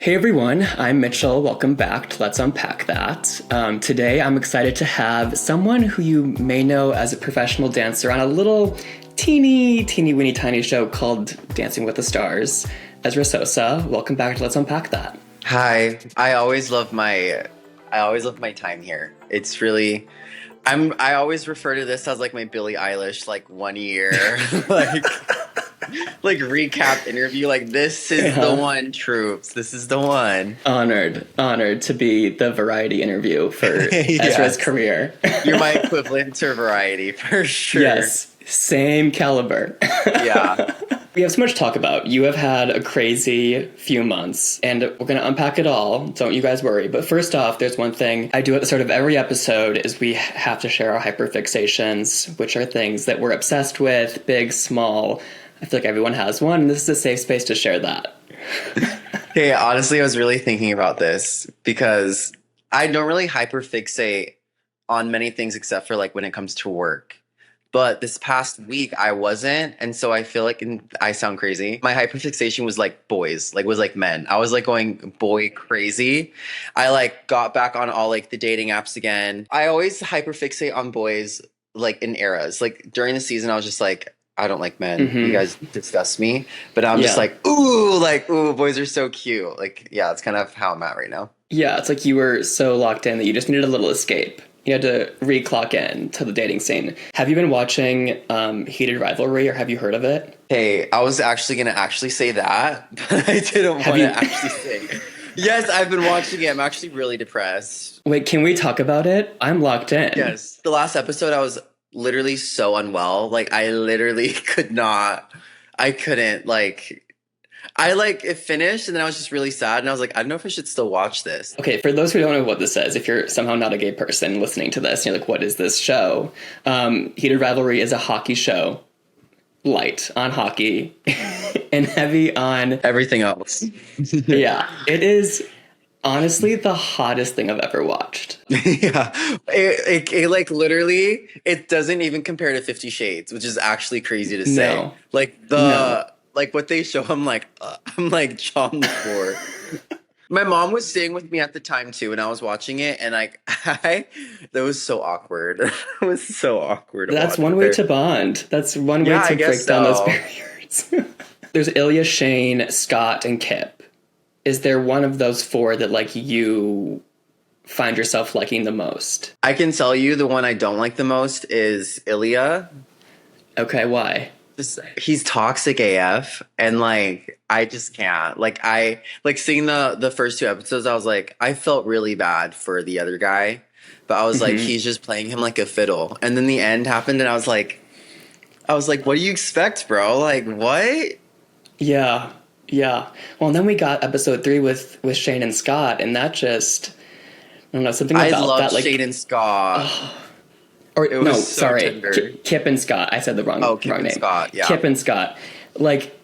Hey everyone, I'm Mitchell. Welcome back to Let's Unpack That. Today I'm excited to have someone who you may know as a professional dancer on a little teeny weeny tiny show called Dancing with the Stars. Ezra Sosa, welcome back to Let's Unpack That. Hi. I always love my time here. It's really I always refer to this as like my Billie Eilish like 1 year like recap interview. Like this is the one, troops. This is the one. Honored to be the variety interview for Ezra's career. You're my equivalent to Variety for sure. Yes, same caliber. Yeah. We have so much to talk about. You have had a crazy few months, and we're going to unpack it all. Don't you guys worry. But first off, there's one thing I do at the start of every episode is we have to share our hyperfixations, which are things that we're obsessed with, big, small. I feel like everyone has one, and this is a safe space to share that. Hey, honestly, I was really thinking about this because I don't really hyperfixate on many things except for like when it comes to work. But this past week I wasn't, and so I feel like, and I sound crazy, my hyperfixation was like boys, like was like men. I was like going boy crazy. I like got back on all like the dating apps again. I always hyperfixate on boys like in eras. Like during the season I was just like, I don't like men. You guys disgust me. But I'm just like, ooh, boys are so cute. Like, yeah, it's kind of how I'm at right now. Yeah, it's like you were so locked in that you just needed a little escape. You had to re-clock in to the dating scene. Have you been watching Heated Rivalry, or have you heard of it? Hey, I was actually going to say that, but I didn't want to actually say. Yes, I've been watching it. I'm actually really depressed. Wait, can we talk about it? I'm locked in. Yes. The last episode, I was literally so unwell. Like, I literally couldn't, like... it finished and then I was just really sad and I was like, I don't know if I should still watch this. Okay, for those who don't know what this is, if you're somehow not a gay person listening to this, you're like, what is this show? Heated Rivalry is a hockey show. Light on hockey and heavy on everything else. Yeah, it is honestly the hottest thing I've ever watched. Yeah, it like literally, it doesn't even compare to 50 Shades, which is actually crazy to say. No. Like like what they show, I'm like on the floor. My mom was staying with me at the time too, and I was watching it, and like that was so awkward. It was so awkward. That's one way to bond. That's one way to break down those barriers. There's Ilya, Shane, Scott, and Kip. Is there one of those four that like you find yourself liking the most? I can tell you the one I don't like the most is Ilya. Okay, why? He's toxic AF, and like I just can't. Like I like seeing the first two episodes, I was like, I felt really bad for the other guy, but I was like, he's just playing him like a fiddle. And then the end happened, and I was like, what do you expect, bro? Like what? Yeah. Well, and then we got episode 3 with Shane and Scott, and that just I don't know, something about that. I love like, Shane and Scott. Kip and Scott. I said the wrong name. Scott, yeah. Kip and Scott. Like,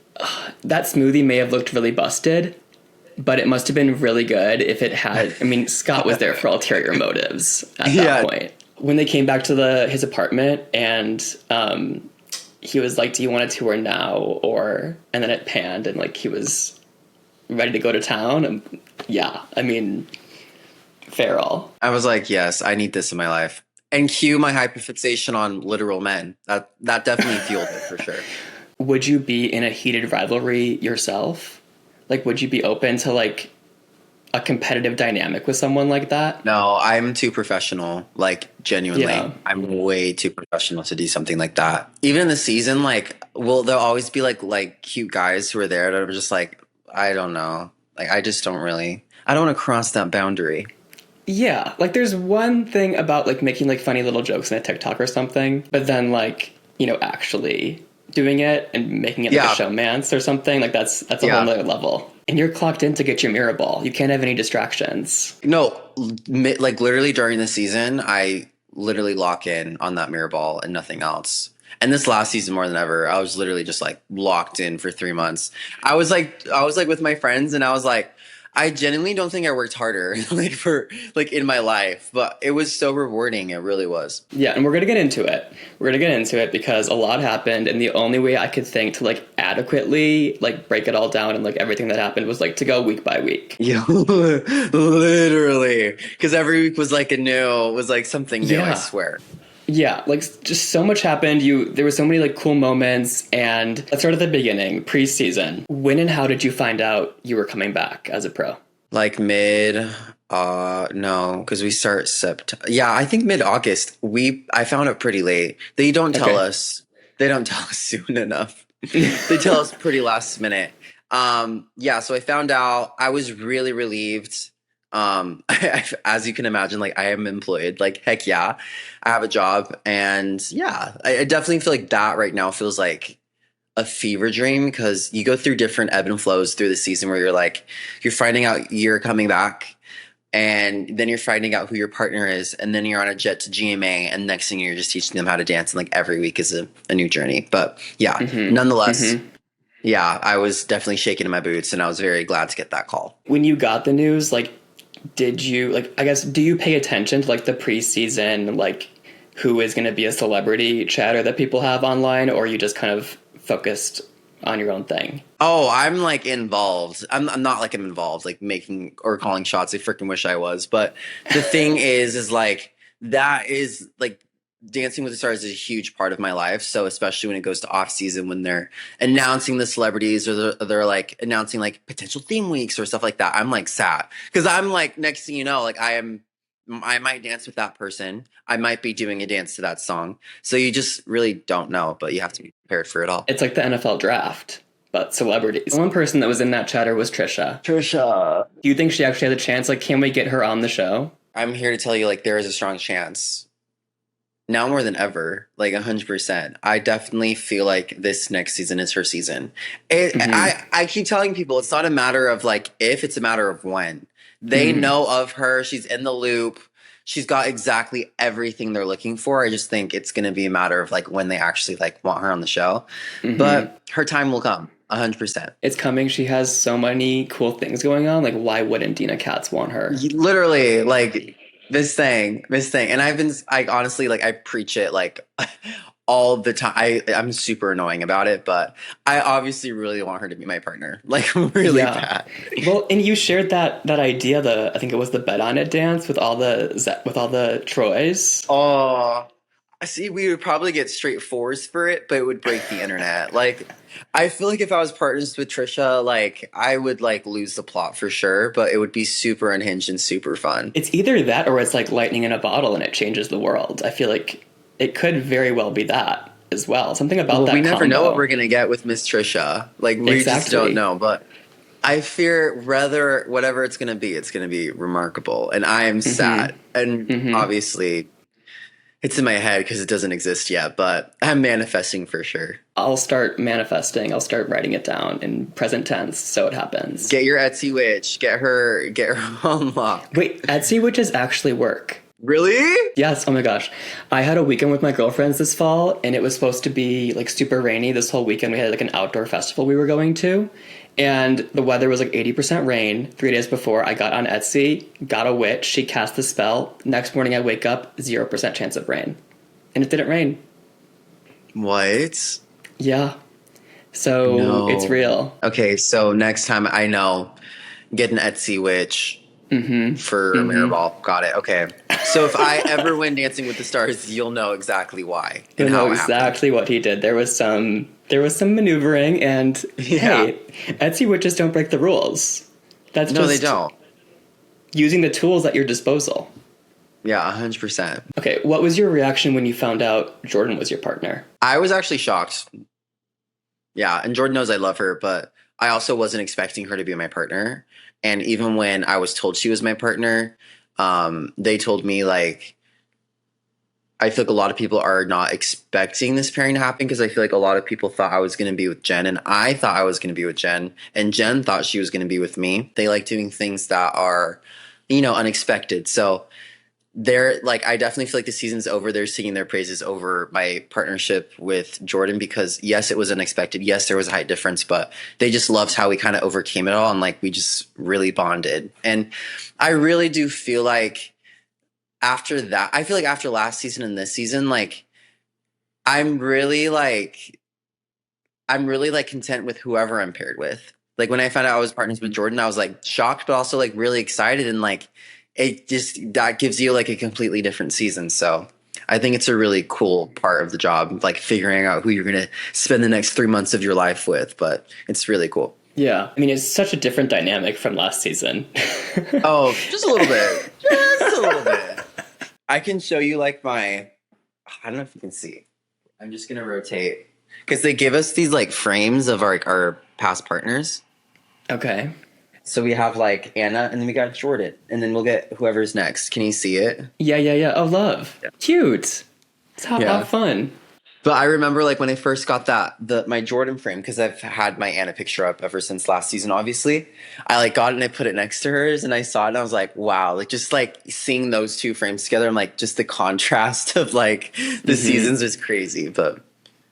that smoothie may have looked really busted, but it must have been really good if it had... I mean, Scott was there for ulterior motives at that point. When they came back to his apartment and he was like, do you want a tour now? And then it panned and like he was ready to go to town. And yeah, I mean, feral. I was like, yes, I need this in my life. And cue my hyperfixation on literal men. That definitely fueled it for sure. Would you be in a heated rivalry yourself? Like, would you be open to like a competitive dynamic with someone like that? No, I'm too professional. Like, genuinely, I'm way too professional to do something like that. Even in the season, like, there'll always be like cute guys who are there that are just like, I don't know. Like, I don't want to cross that boundary. Yeah, like there's one thing about like making like funny little jokes in a TikTok or something, but then like, you know, actually doing it and making it like a showmance or something, like that's a whole other level. And you're clocked in to get your mirror ball. You can't have any distractions. No, like literally during the season, I literally lock in on that mirror ball and nothing else. And this last season more than ever, I was literally just like locked in for 3 months. I was like with my friends and I was like, I genuinely don't think I worked harder in my life, but it was so rewarding. It really was. Yeah, and we're going to get into it. We're going to get into it because a lot happened, and the only way I could think to like adequately like break it all down and like everything that happened was like to go week by week. Yeah, literally, because every week was like something new. I swear. Yeah, like just so much happened. There were so many like cool moments, and let's start at the beginning, preseason. When and how did you find out you were coming back as a pro? Like no, because we start September. Yeah, I think mid-August. I found out pretty late. They don't tell us. They don't tell us soon enough. They tell us pretty last minute. Yeah, so I found out. I was really relieved. As you can imagine, like I am employed, like heck yeah, I have a job, and yeah, I definitely feel like that right now feels like a fever dream because you go through different ebb and flows through the season where you're finding out you're coming back, and then you're finding out who your partner is, and then you're on a jet to GMA, and next thing you're just teaching them how to dance, and like every week is a new journey. But yeah, nonetheless. Yeah, I was definitely shaking in my boots, and I was very glad to get that call. When you got the news, like, did you like? I guess do you pay attention to like the preseason, like who is going to be a celebrity chatter that people have online, or are you just kind of focused on your own thing? Oh, I'm like involved. I'm not like I'm involved, like making or calling shots. I freaking wish I was. But the thing is like that is like. Dancing with the Stars is a huge part of my life. So especially when it goes to off season, when they're announcing the celebrities or they're like announcing like potential theme weeks or stuff like that, I'm like sad because I'm like, next thing you know, like I might dance with that person. I might be doing a dance to that song. So you just really don't know, but you have to be prepared for it all. It's like the NFL draft, but celebrities. One person that was in that chatter was Trisha. Do you think she actually had a chance? Like, can we get her on the show? I'm here to tell you, like, there is a strong chance. Now more than ever, like 100%. I definitely feel like this next season is her season. I keep telling people it's not a matter of like if, it's a matter of when. They know of her. She's in the loop. She's got exactly everything they're looking for. I just think it's going to be a matter of like when they actually like want her on the show. But her time will come. 100%. It's coming. She has so many cool things going on. Like, why wouldn't Dina Katz want her? Literally, like... This thing. And I honestly, like, I preach it, like, all the time. I'm super annoying about it, but I obviously really want her to be my partner. Like, really bad. Well, and you shared that idea, I think it was the Bet On It dance with all the Troys. Oh, see, we would probably get straight fours for it, but it would break the internet. Like, I feel like if I was partners with Trisha, like, I would, like, lose the plot for sure, but it would be super unhinged and super fun. It's either that or it's like lightning in a bottle and it changes the world. I feel like it could very well be that as well. Something about that we never combo. know what we're going to get with Miss Trisha. Like, we just don't know, but... I fear whatever it's going to be remarkable. And I am sad. And obviously... It's in my head because it doesn't exist yet, but I'm manifesting for sure. I'll start manifesting. I'll start writing it down in present tense so it happens. Get your Etsy witch. Get her on lock. Wait, Etsy witches actually work. Really? Yes. Oh my gosh. I had a weekend with my girlfriends this fall, and it was supposed to be like super rainy this whole weekend. We had like an outdoor festival we were going to. And the weather was like 80% rain 3 days before. I got on Etsy, got a witch. She cast the spell. Next morning I wake up, 0% chance of rain. And it didn't rain. What? Yeah. So it's real. Okay, so next time I know, get an Etsy witch for a Mirrorball. Got it. Okay. So if I ever win Dancing with the Stars, you'll know exactly why. You'll know exactly what he did. There was some maneuvering, and hey, Etsy witches don't break the rules. That's no, they don't. Using the tools at your disposal. Yeah, 100%. Okay, what was your reaction when you found out Jordan was your partner? I was actually shocked. Yeah, and Jordan knows I love her, but I also wasn't expecting her to be my partner. And even when I was told she was my partner, they told me, like, I feel like a lot of people are not expecting this pairing to happen because I feel like a lot of people thought I was going to be with Jen, and I thought I was going to be with Jen, and Jen thought she was going to be with me. They like doing things that are, unexpected. So they're like, I definitely feel like the season's over. They're singing their praises over my partnership with Jordan because yes, it was unexpected. Yes, there was a height difference, but they just loved how we kind of overcame it all. And like, we just really bonded. And I really do feel like after that, I feel like after last season and this season, like, I'm really like content with whoever I'm paired with. Like when I found out I was partners with Jordan, I was like shocked, but also like really excited. And like, it just, that gives you like a completely different season. So I think it's a really cool part of the job, like figuring out who you're going to spend the next 3 months of your life with. But it's really cool. Yeah. I mean, it's such a different dynamic from last season. Oh, just a little bit. Just a little bit. I can show you like I don't know if you can see. I'm just going to rotate. Because they give us these like frames of our past partners. Okay. So we have like Anna and then we got Jordan. And then we'll get whoever's next. Can you see it? Yeah. Oh, love. Yeah. Cute. It's how fun. But I remember like when I first got my Jordan frame, because I've had my Anna picture up ever since last season, obviously. I like got it and I put it next to hers and I saw it and I was like, wow, like just like seeing those two frames together. I'm like, just the contrast of like the seasons is crazy. But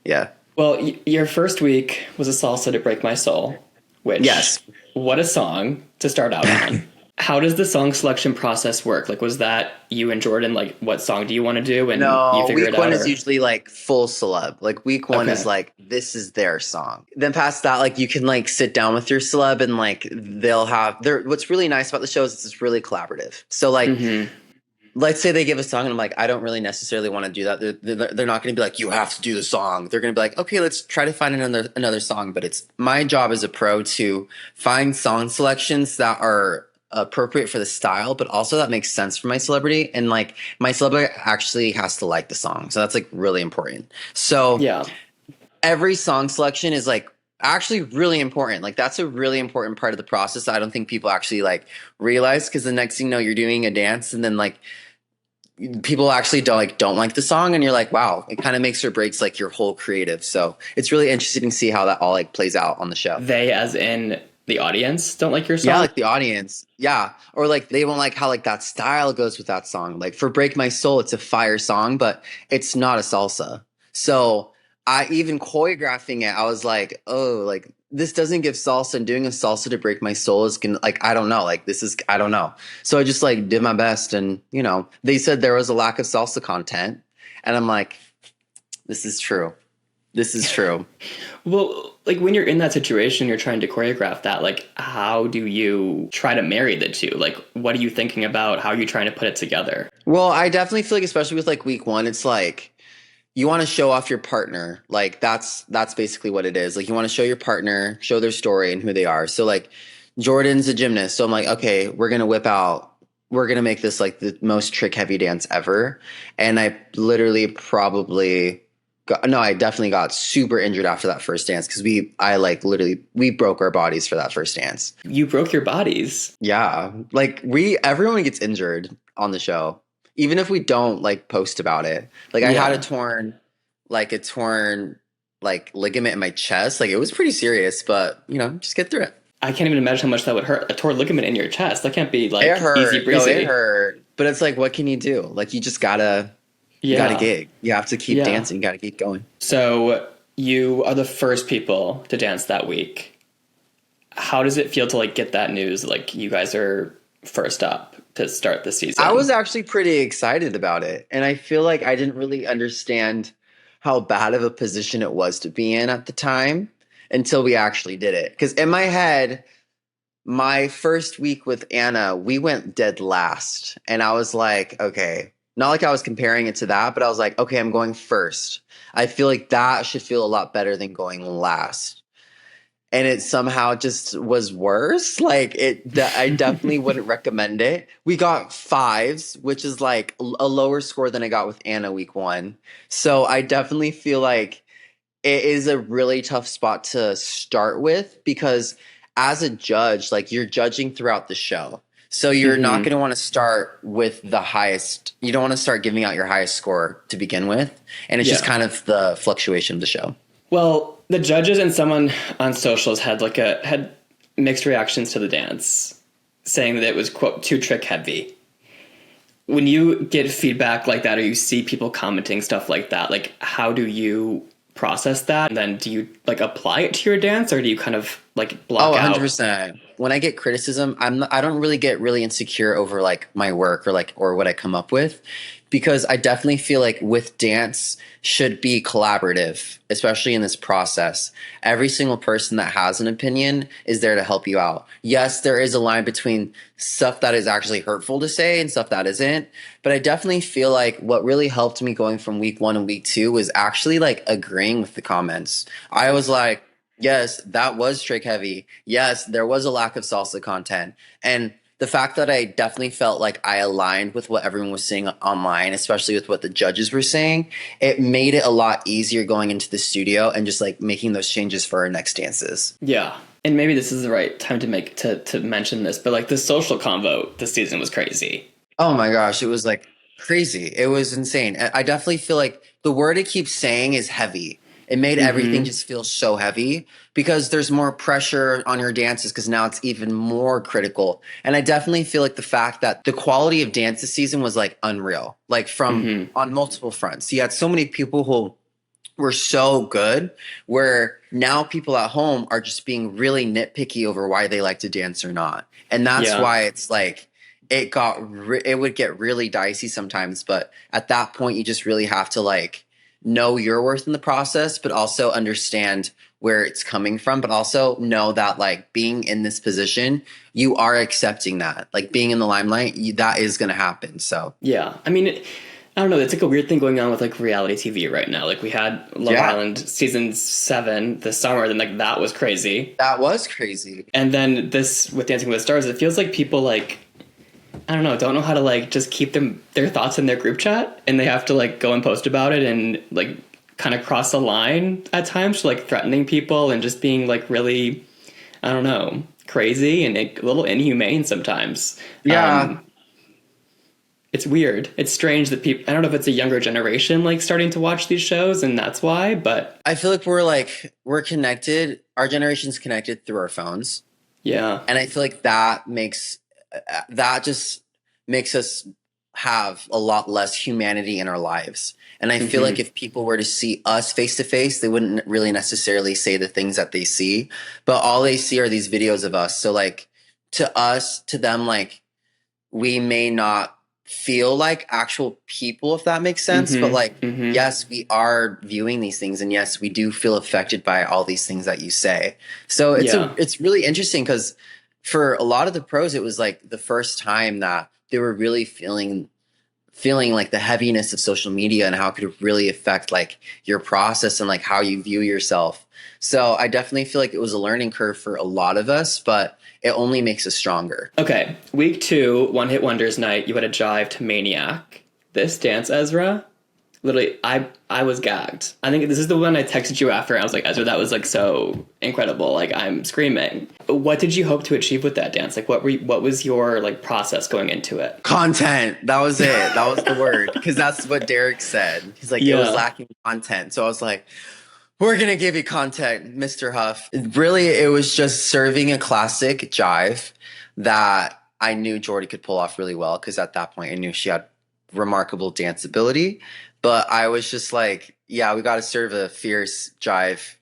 yeah. Well, your first week was a salsa to break my soul, which, yes, what a song to start out on. How does the song selection process work? Like, was that you and Jordan, like, what song do you want to do? And no, you figure week it out, one is usually like full celeb. Like week one Okay. is like, this is their song. Then past that, like you can like sit down with your celeb and like they'll have what's really nice about the show is it's really collaborative. So like, let's say they give a song and I'm like, I don't really necessarily want to do that. They're not going to be like, you have to do the song. They're going to be like, okay, let's try to find another song. But it's my job as a pro to find song selections that are appropriate for the style, but also that makes sense for my celebrity. And like my celebrity actually has to like the song. So that's like really important. So yeah, every song selection is like actually really important. Like that's a really important part of the process. I don't think people actually like realize, because the next thing you know, you're doing a dance and then like people actually don't like the song and you're like, wow, it kind of makes or breaks like your whole creative. So it's really interesting to see how that all like plays out on the show. They, as in the audience, don't like your song? Yeah, like the audience. Yeah. Or like they won't like how like that style goes with that song. Like for Break My Soul, it's a fire song, but it's not a salsa. So I even choreographing it, I was like, oh, like this doesn't give salsa, and doing a salsa to Break My Soul is gonna like, I don't know, like this is, I don't know. So I just like did my best, and you know, they said there was a lack of salsa content, and I'm like, this is true. This is true. Well, like when you're in that situation, you're trying to choreograph that, like how do you try to marry the two? Like what are you thinking about? How are you trying to put it together? Well, I definitely feel like, especially with like week one, it's like you want to show off your partner. Like that's basically what it is. Like you want to show your partner, show their story and who they are. So like Jordan's a gymnast. So I'm like, okay, we're going to make this like the most trick heavy dance ever. And I literally I definitely got super injured after that first dance because we broke our bodies for that first dance. You broke your bodies? Yeah. Like everyone gets injured on the show, even if we don't like post about it. Like I had a torn ligament in my chest. Like it was pretty serious, but you know, just get through it. I can't even imagine how much that would hurt. A torn ligament in your chest. That can't be like easy breezy. No, it hurt. But it's like, what can you do? Like you just gotta gig. You have to keep dancing. You gotta keep going. So you are the first people to dance that week. How does it feel to like get that news? Like you guys are first up to start the season. I was actually pretty excited about it. And I feel like I didn't really understand how bad of a position it was to be in at the time until we actually did it. Because in my head, my first week with Anna, we went dead last. And I was like, okay, not like I was comparing it to that, but I was like, okay, I'm going first. I feel like that should feel a lot better than going last. And it somehow just was worse. Like I definitely wouldn't recommend it. We got 5s, which is like a lower score than I got with Anna week 1. So I definitely feel like it is a really tough spot to start with, because as a judge, like you're judging throughout the show. So you're not going to want to start with the highest. You don't want to start giving out your highest score to begin with. And it's just kind of the fluctuation of the show. Well, the judges and someone on socials had mixed reactions to the dance, saying that it was, quote, too trick heavy. when you get feedback like that, or you see people commenting stuff like that, like how do you process that? And then do you like apply it to your dance, or do you kind of like block out? 100%. When I get criticism, I don't really get really insecure over like my work or what I come up with, because I definitely feel like with dance should be collaborative, especially in this process. Every single person that has an opinion is there to help you out. Yes, there is a line between stuff that is actually hurtful to say and stuff that isn't, but I definitely feel like what really helped me going from week 1 and week 2 was actually like agreeing with the comments. I was like, yes, that was trick heavy. Yes, there was a lack of salsa content. And the fact that I definitely felt like I aligned with what everyone was saying online, especially with what the judges were saying, it made it a lot easier going into the studio and just like making those changes for our next dances. Yeah. And maybe this is the right time to mention this, but like the social convo this season was crazy. Oh my gosh, it was like crazy. It was insane. I definitely feel like the word it keeps saying is heavy. It made everything just feel so heavy because there's more pressure on your dances because now it's even more critical. And I definitely feel like the fact that the quality of dance this season was like unreal, like from on multiple fronts. You had so many people who were so good where now people at home are just being really nitpicky over why they like to dance or not. And that's why it's like it would get really dicey sometimes. But at that point, you just really have to like know your worth in the process, but also understand where it's coming from, but also know that like being in this position, you are accepting that, like being in the limelight, that is going to happen. So yeah, I mean, I don't know. It's like a weird thing going on with like reality TV right now. Like we had Love Island season 7 this summer, then like that was crazy. That was crazy. And then this with Dancing with the Stars, it feels like people like, I don't know how to like just keep their thoughts in their group chat, and they have to like go and post about it and like kind of cross the line at times, like threatening people and just being like really, I don't know, crazy and a little inhumane sometimes. Yeah. It's weird. It's strange that people, I don't know if it's a younger generation like starting to watch these shows and that's why, but I feel like we're connected. Our generation's connected through our phones. Yeah. And I feel like that just makes us have a lot less humanity in our lives. And I feel like if people were to see us face to face, they wouldn't really necessarily say the things that they see, but all they see are these videos of us. So like to them, like we may not feel like actual people, if that makes sense. But like, yes, we are viewing these things, and yes, we do feel affected by all these things that you say. So it's really interesting because for a lot of the pros, it was like the first time that they were really feeling like the heaviness of social media and how it could really affect like your process and like how you view yourself. So I definitely feel like it was a learning curve for a lot of us, but it only makes us stronger. Okay. Week 2, One Hit Wonders night, you had a jive to Maniac. This dance, Ezra, literally, I was gagged. I think this is the one I texted you after. I was like, Ezra, that was like so incredible. Like I'm screaming. What did you hope to achieve with that dance? Like what was your like process going into it? Content. That was it. That was the word. Because that's what Derek said. He's like, it was lacking content. So I was like, we're going to give you content, Mr. Huff. Really, it was just serving a classic jive that I knew Jordy could pull off really well. Because at that point, I knew she had remarkable dance ability. But I was just like, yeah, we got to serve a fierce jive,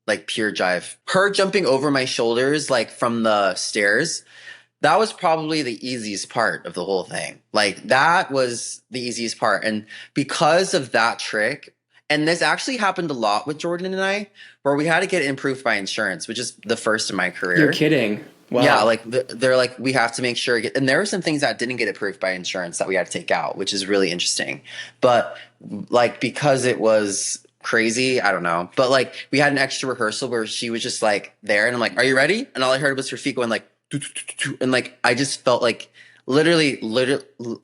like pure jive. Her jumping over my shoulders, like from the stairs, that was probably the easiest part of the whole thing. Like that was the easiest part. And because of that trick, and this actually happened a lot with Jordan and I, where we had to get improved by insurance, which is the first in my career. You're kidding. Wow. Yeah, like they're like, we have to make sure. And there were some things that didn't get approved by insurance that we had to take out, which is really interesting. But like, because it was crazy, I don't know. But like, we had an extra rehearsal where she was just like there, and I'm like, are you ready? And all I heard was her feet going like, and like, I just felt like literally,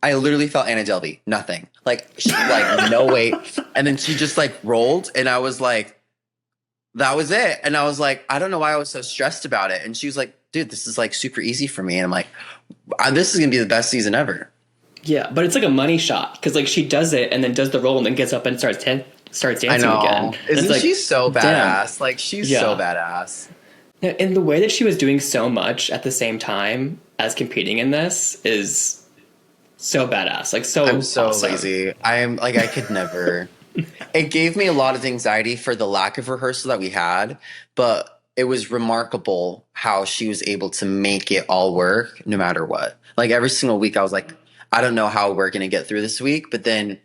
I literally felt Anna Delvey, nothing. Like, she, like no weight. And then she just like rolled, and I was like, that was it. And I was like, I don't know why I was so stressed about it. And she was like, dude, this is like super easy for me. And I'm like, this is going to be the best season ever. Yeah, but it's like a money shot because like she does it and then does the roll and then gets up and starts dancing again. Isn't like, she so badass? Damn. Like she's so badass. And the way that she was doing so much at the same time as competing in this is So badass. Like, so I'm so awesome. lazy. I'm like, I could never. It gave me a lot of anxiety for the lack of rehearsal that we had, but it was remarkable how she was able to make it all work no matter what. Like every single week, I was like, I don't know how we're going to get through this week, but then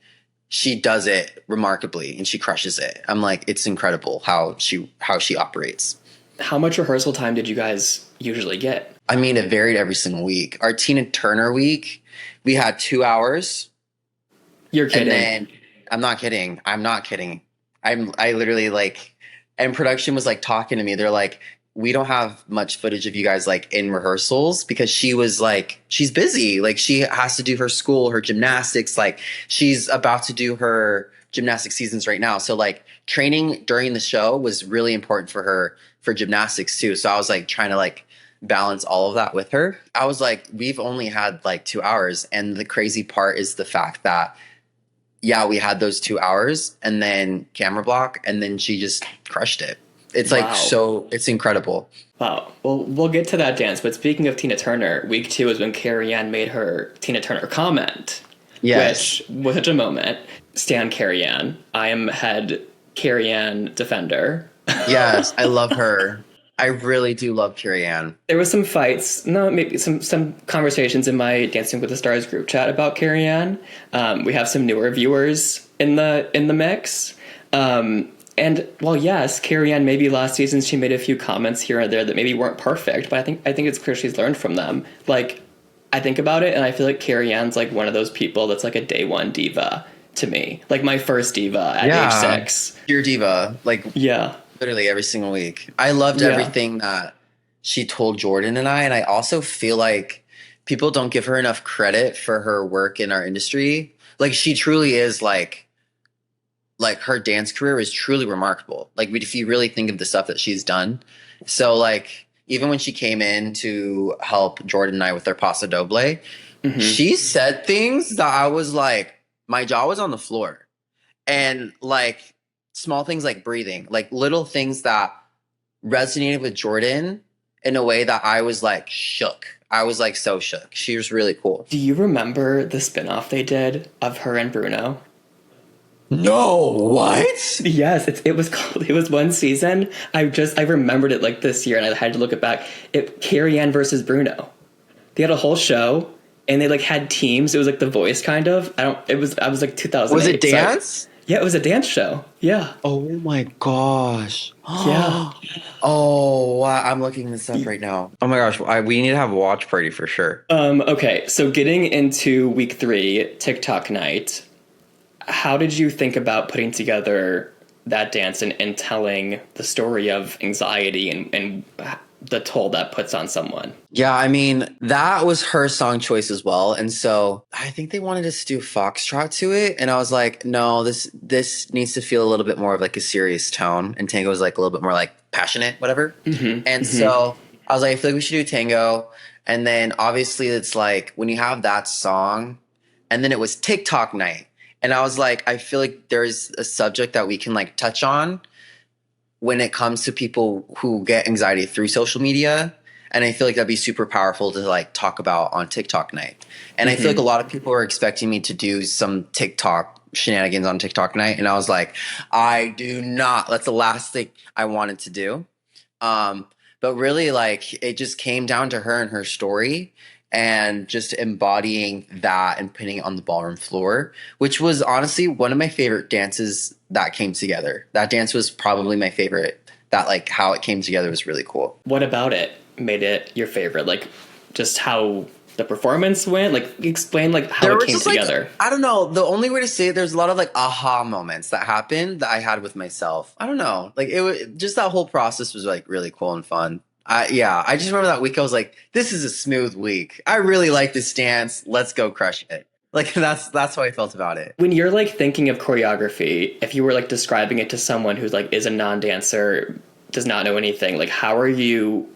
she does it remarkably and she crushes it. I'm like, it's incredible how she operates. How much rehearsal time did you guys usually get? I mean, it varied every single week. Our Tina Turner week, we had 2 hours. You're kidding. And then I'm not kidding. I literally like, and production was like talking to me. They're like, we don't have much footage of you guys like in rehearsals because she was like, she's busy. Like she has to do her school, her gymnastics. Like she's about to do her gymnastic seasons right now. So like training during the show was really important for her for gymnastics too. So I was like trying to like balance all of that with her. I was like, we've only had like 2 hours. And the crazy part is the fact that yeah, we had those 2 hours and then camera block and then she just crushed it. It's like, so it's incredible. Wow. Well, we'll get to that dance. But speaking of Tina Turner, week 2 is when Carrie Ann made her Tina Turner comment. Yes. Which was such a moment. Stan Carrie Ann. I am head Carrie Ann defender. Yes, I love her. I really do love Carrie Ann. There was some fights, maybe some conversations in my Dancing with the Stars group chat about Carrie Ann. We have some newer viewers in the mix. And well, yes, Carrie Ann, maybe last season she made a few comments here and there that maybe weren't perfect, but I think it's clear she's learned from them. Like, I think about it and I feel like Carrie Ann's like one of those people that's like a day one diva to me. Like my first diva at age 6. Your diva. Like, yeah. Literally every single week. I loved everything that she told Jordan and I also feel like people don't give her enough credit for her work in our industry. Like she truly is like her dance career is truly remarkable. Like if you really think of the stuff that she's done. So like even when she came in to help Jordan and I with their Paso Doble, she said things that I was like, my jaw was on the floor. And like small things like breathing, like little things that resonated with Jordan in a way that I was like shook. I was like so shook. She was really cool. Do you remember the spinoff they did of her and Bruno? No, what? Yes, it was one season. I remembered it like this year and I had to look it back. Carrie Ann versus Bruno. They had a whole show and they like had teams. It was like The Voice kind of. I was like 2008. Was it dance? So yeah, it was a dance show. Yeah. Oh my gosh. Yeah. Oh, wow. I'm looking this up right now. Oh my gosh. We need to have a watch party for sure. Okay. So getting into week 3, TikTok night, how did you think about putting together that dance and telling the story of anxiety and the toll that puts on someone? Yeah, I mean, that was her song choice as well. And so I think they wanted us to do foxtrot to it. And I was like, no, this needs to feel a little bit more of like a serious tone. And tango is like a little bit more like passionate, whatever. So I was like, I feel like we should do tango. And then obviously it's like when you have that song and then it was TikTok night. And I was like, I feel like there's a subject that we can like touch on when it comes to people who get anxiety through social media. And I feel like that'd be super powerful to like talk about on TikTok night. And I feel like a lot of people are expecting me to do some TikTok shenanigans on TikTok night. And I was like, I do not. That's the last thing I wanted to do. But really like it just came down to her and her story and just embodying that and putting it on the ballroom floor, which was honestly one of my favorite dances that came together. That dance was probably my favorite. That like how it came together was really cool. What about it made it your favorite? Like just how the performance went? Like explain like how it came together. Like, I don't know. The only way to say it, there's a lot of like aha moments that happened that I had with myself. I don't know. Like it was just that whole process was like really cool and fun. I just remember that week I was like, this is a smooth week. I really like this dance. Let's go crush it. Like that's how I felt about it. When you're like thinking of choreography, if you were like describing it to someone who's like is a non-dancer, does not know anything, like how are you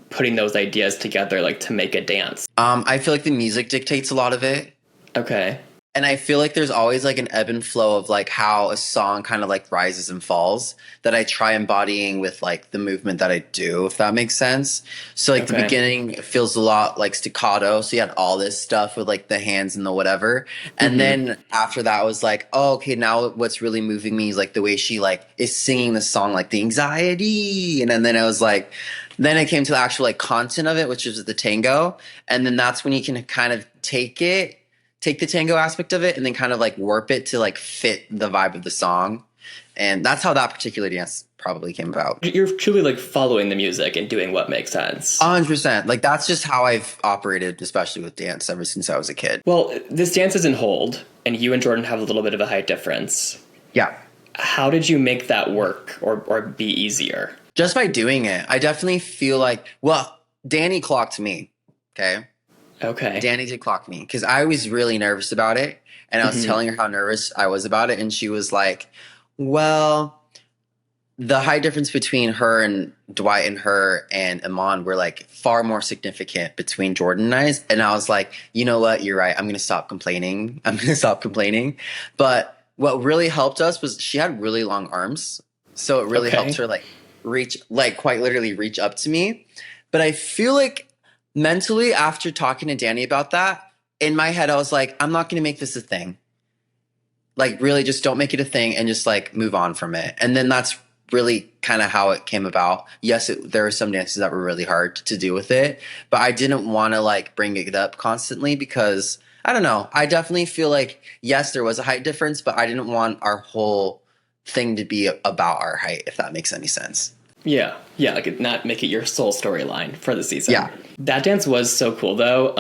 putting those ideas together like to make a dance? I feel like the music dictates a lot of it. Okay. And I feel like there's always like an ebb and flow of like how a song kind of like rises and falls that I try embodying with like the movement that I do, if that makes sense. So like the beginning it feels a lot like staccato. So you had all this stuff with like the hands and the whatever. And then after that I was like, oh, okay, now what's really moving me is like the way she like is singing the song, like the anxiety. And then I was like, then it came to the actual like content of it, which is the tango. And then that's when you can kind of take the tango aspect of it and then kind of like warp it to like fit the vibe of the song. And that's how that particular dance probably came about. You're truly like following the music and doing what makes sense. 100%. Like that's just how I've operated, especially with dance ever since I was a kid. Well, this dance is in hold and you and Jordan have a little bit of a height difference. Yeah. How did you make that work or be easier? Just by doing it. I definitely feel like, well, Danny clocked me. Okay. Danny did clock me because I was really nervous about it. And I was telling her how nervous I was about it. And she was like, well, the height difference between her and Dwight and her and Iman were like far more significant between Jordan and I. And I was like, you know what? You're right. I'm going to stop complaining. But what really helped us was she had really long arms. So it really helped her like reach, like quite literally reach up to me. But I feel like mentally, after talking to Danny about that, in my head, I was like, I'm not going to make this a thing. Like, really, just don't make it a thing and just like move on from it. And then that's really kind of how it came about. Yes, there were some dances that were really hard to do with it, but I didn't want to like bring it up constantly because I don't know. I definitely feel like, yes, there was a height difference, but I didn't want our whole thing to be about our height, if that makes any sense. Yeah, like not make it your sole storyline for the season. Yeah. That dance was so cool though.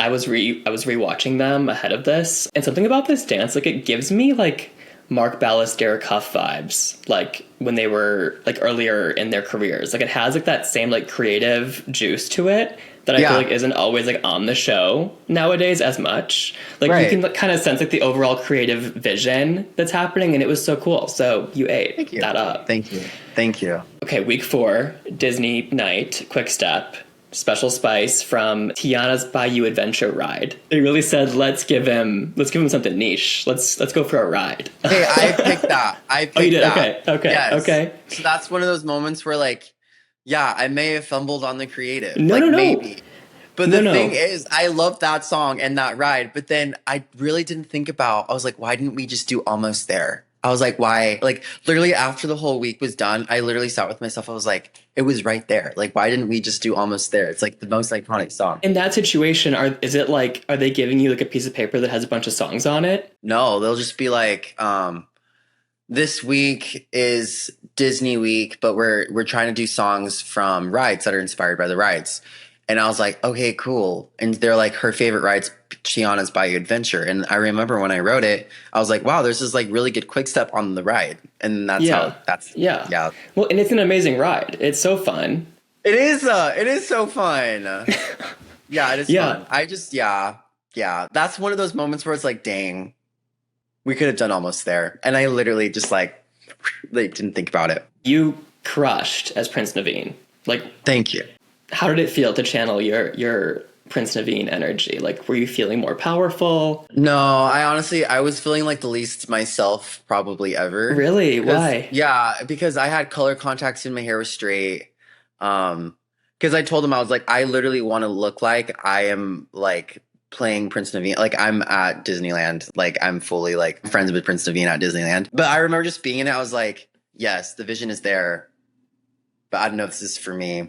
I was rewatching them ahead of this, and something about this dance, like it gives me like Mark Ballas, Derek Huff vibes, like when they were like earlier in their careers. Like it has like that same like creative juice to it that I feel like isn't always like on the show nowadays as much. Like you can kind of sense like the overall creative vision that's happening, and it was so cool. So you ate that up. Thank you. Okay, week 4, Disney night, quick step. Special spice from Tiana's Bayou Adventure ride. They really said, let's give him something niche. Let's go for a ride. Hey, I picked that. Oh, you did? That. Okay. So that's one of those moments where like, yeah, I may have fumbled on the creative. No. Maybe. But the thing is, I love that song and that ride. But then I really didn't think about, I was like, why didn't we just do Almost There? I was like, why? Like, literally after the whole week was done, I literally sat with myself. I was like, it was right there. Like, why didn't we just do Almost There? It's like the most iconic song. In that situation, are they giving you like a piece of paper that has a bunch of songs on it? No, they'll just be like, this week is Disney week, but we're trying to do songs from rides that are inspired by the rides. And I was like, okay, cool. And they're like, her favorite ride's Tiana's Bayou Adventure. And I remember when I wrote it, I was like, wow, there's this like really good quick step on the ride. And that's yeah. Well, and it's an amazing ride. It's so fun. It is so fun. Yeah, it is fun. I just, yeah. That's one of those moments where it's like, dang, we could have done Almost There. And I literally just like didn't think about it. You crushed as Prince Naveen. Like, thank you. How did it feel to channel your Prince Naveen energy? Like, were you feeling more powerful? No, I was feeling like the least myself probably ever. Really? Why? Yeah, because I had color contacts and my hair was straight. Because I told him, I was like, I literally want to look like I am like playing Prince Naveen. Like I'm at Disneyland. Like I'm fully like friends with Prince Naveen at Disneyland. But I remember just being in it. I was like, yes, the vision is there. But I don't know if this is for me.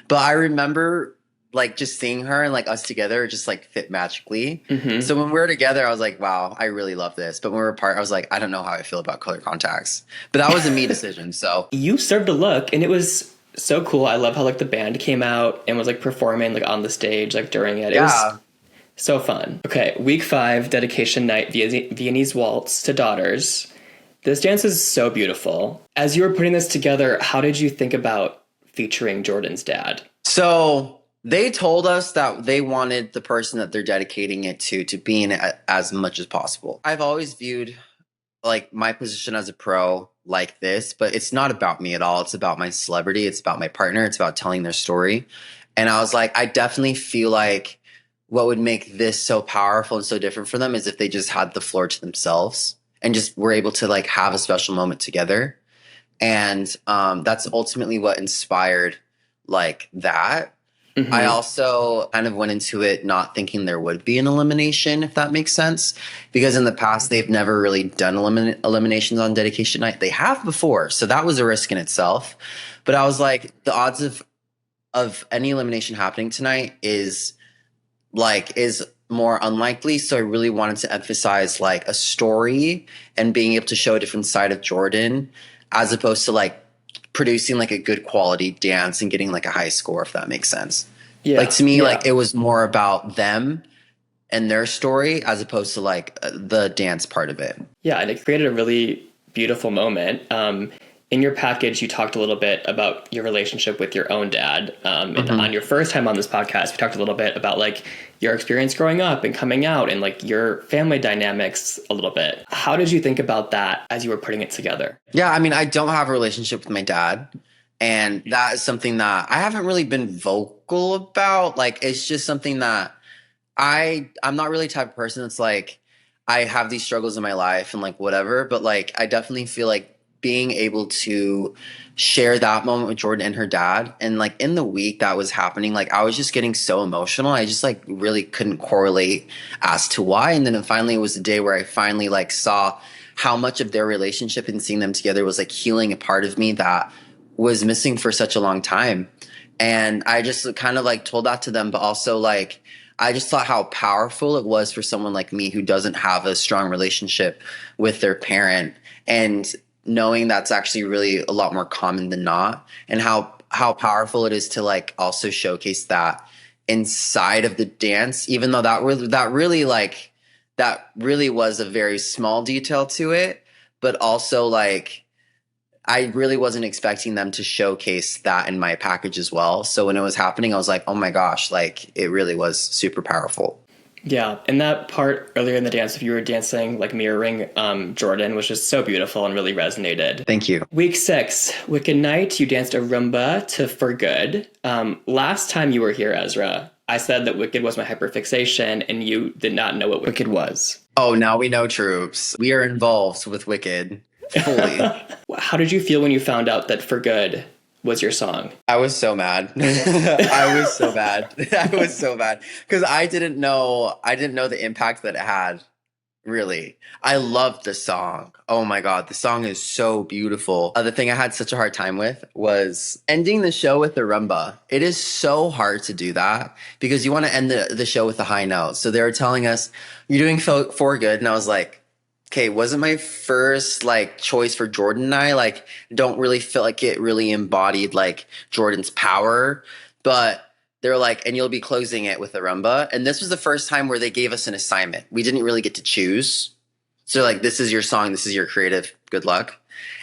But I remember like just seeing her and like us together just like fit magically. Mm-hmm. So when we were together, I was like, wow, I really love this. But when we were apart, I was like, I don't know how I feel about color contacts. But that was a me decision. So you served a look and it was so cool. I love how like the band came out and was like performing like on the stage like during it. It was so fun. Okay, week 5, dedication night, Viennese waltz to daughters. This dance is so beautiful. As you were putting this together, how did you think about featuring Jordan's dad? So they told us that they wanted the person that they're dedicating it to be in it as much as possible. I've always viewed like my position as a pro like this, but it's not about me at all. It's about my celebrity. It's about my partner. It's about telling their story. And I was like, I definitely feel like what would make this so powerful and so different for them is if they just had the floor to themselves and just were able to like have a special moment together. And that's ultimately what inspired like that. Mm-hmm. I also kind of went into it not thinking there would be an elimination, if that makes sense, because in the past they've never really done eliminations on dedication night. They have before, so that was a risk in itself. But I was like, the odds of any elimination happening tonight is more unlikely. So I really wanted to emphasize like a story and being able to show a different side of Jordan, as opposed to like producing like a good quality dance and getting like a high score, if that makes sense. Yeah. Like to me, like it was more about them and their story as opposed to like the dance part of it. Yeah. And it created a really beautiful moment. In your package, you talked a little bit about your relationship with your own dad. And on your first time on this podcast, we talked a little bit about like your experience growing up and coming out and like your family dynamics a little bit. How did you think about that as you were putting it together? Yeah, I mean, I don't have a relationship with my dad. And that is something that I haven't really been vocal about. Like, it's just something that I'm not really the type of person that's like, I have these struggles in my life and like whatever. But like, I definitely feel like being able to share that moment with Jordan and her dad, and like in the week that was happening, like I was just getting so emotional. I just like really couldn't correlate as to why. And then finally it was the day where I finally like saw how much of their relationship and seeing them together was like healing a part of me that was missing for such a long time. And I just kind of like told that to them, but also like I just thought how powerful it was for someone like me who doesn't have a strong relationship with their parent, and knowing that's actually really a lot more common than not, and how powerful it is to like also showcase that inside of the dance, even though that really was a very small detail to it, but also like I really wasn't expecting them to showcase that in my package as well. So when it was happening, I was like, oh my gosh, like it really was super powerful. Yeah, and that part earlier in the dance, if you were dancing, like mirroring Jordan, was just so beautiful and really resonated. Thank you. Week 6, Wicked Night, you danced a rumba to For Good. Last time you were here, Ezra, I said that Wicked was my hyperfixation, and you did not know what Wicked was. Oh, now we know, troops. We are involved with Wicked fully. How did you feel when you found out that For Good was your song? I was so mad. I was so bad. I was so bad because I didn't know the impact that it had. Really, I loved the song. Oh my God, the song is so beautiful. The thing I had such a hard time with was ending the show with the rumba. It is so hard to do that because you want to end the show with a high note. So they were telling us, you're doing For Good. And I was like, okay, wasn't my first like choice for Jordan and I, like don't really feel like it really embodied like Jordan's power, but they're like, and you'll be closing it with a rumba. And this was the first time where they gave us an assignment. We didn't really get to choose. So like, this is your song. This is your creative. Good luck.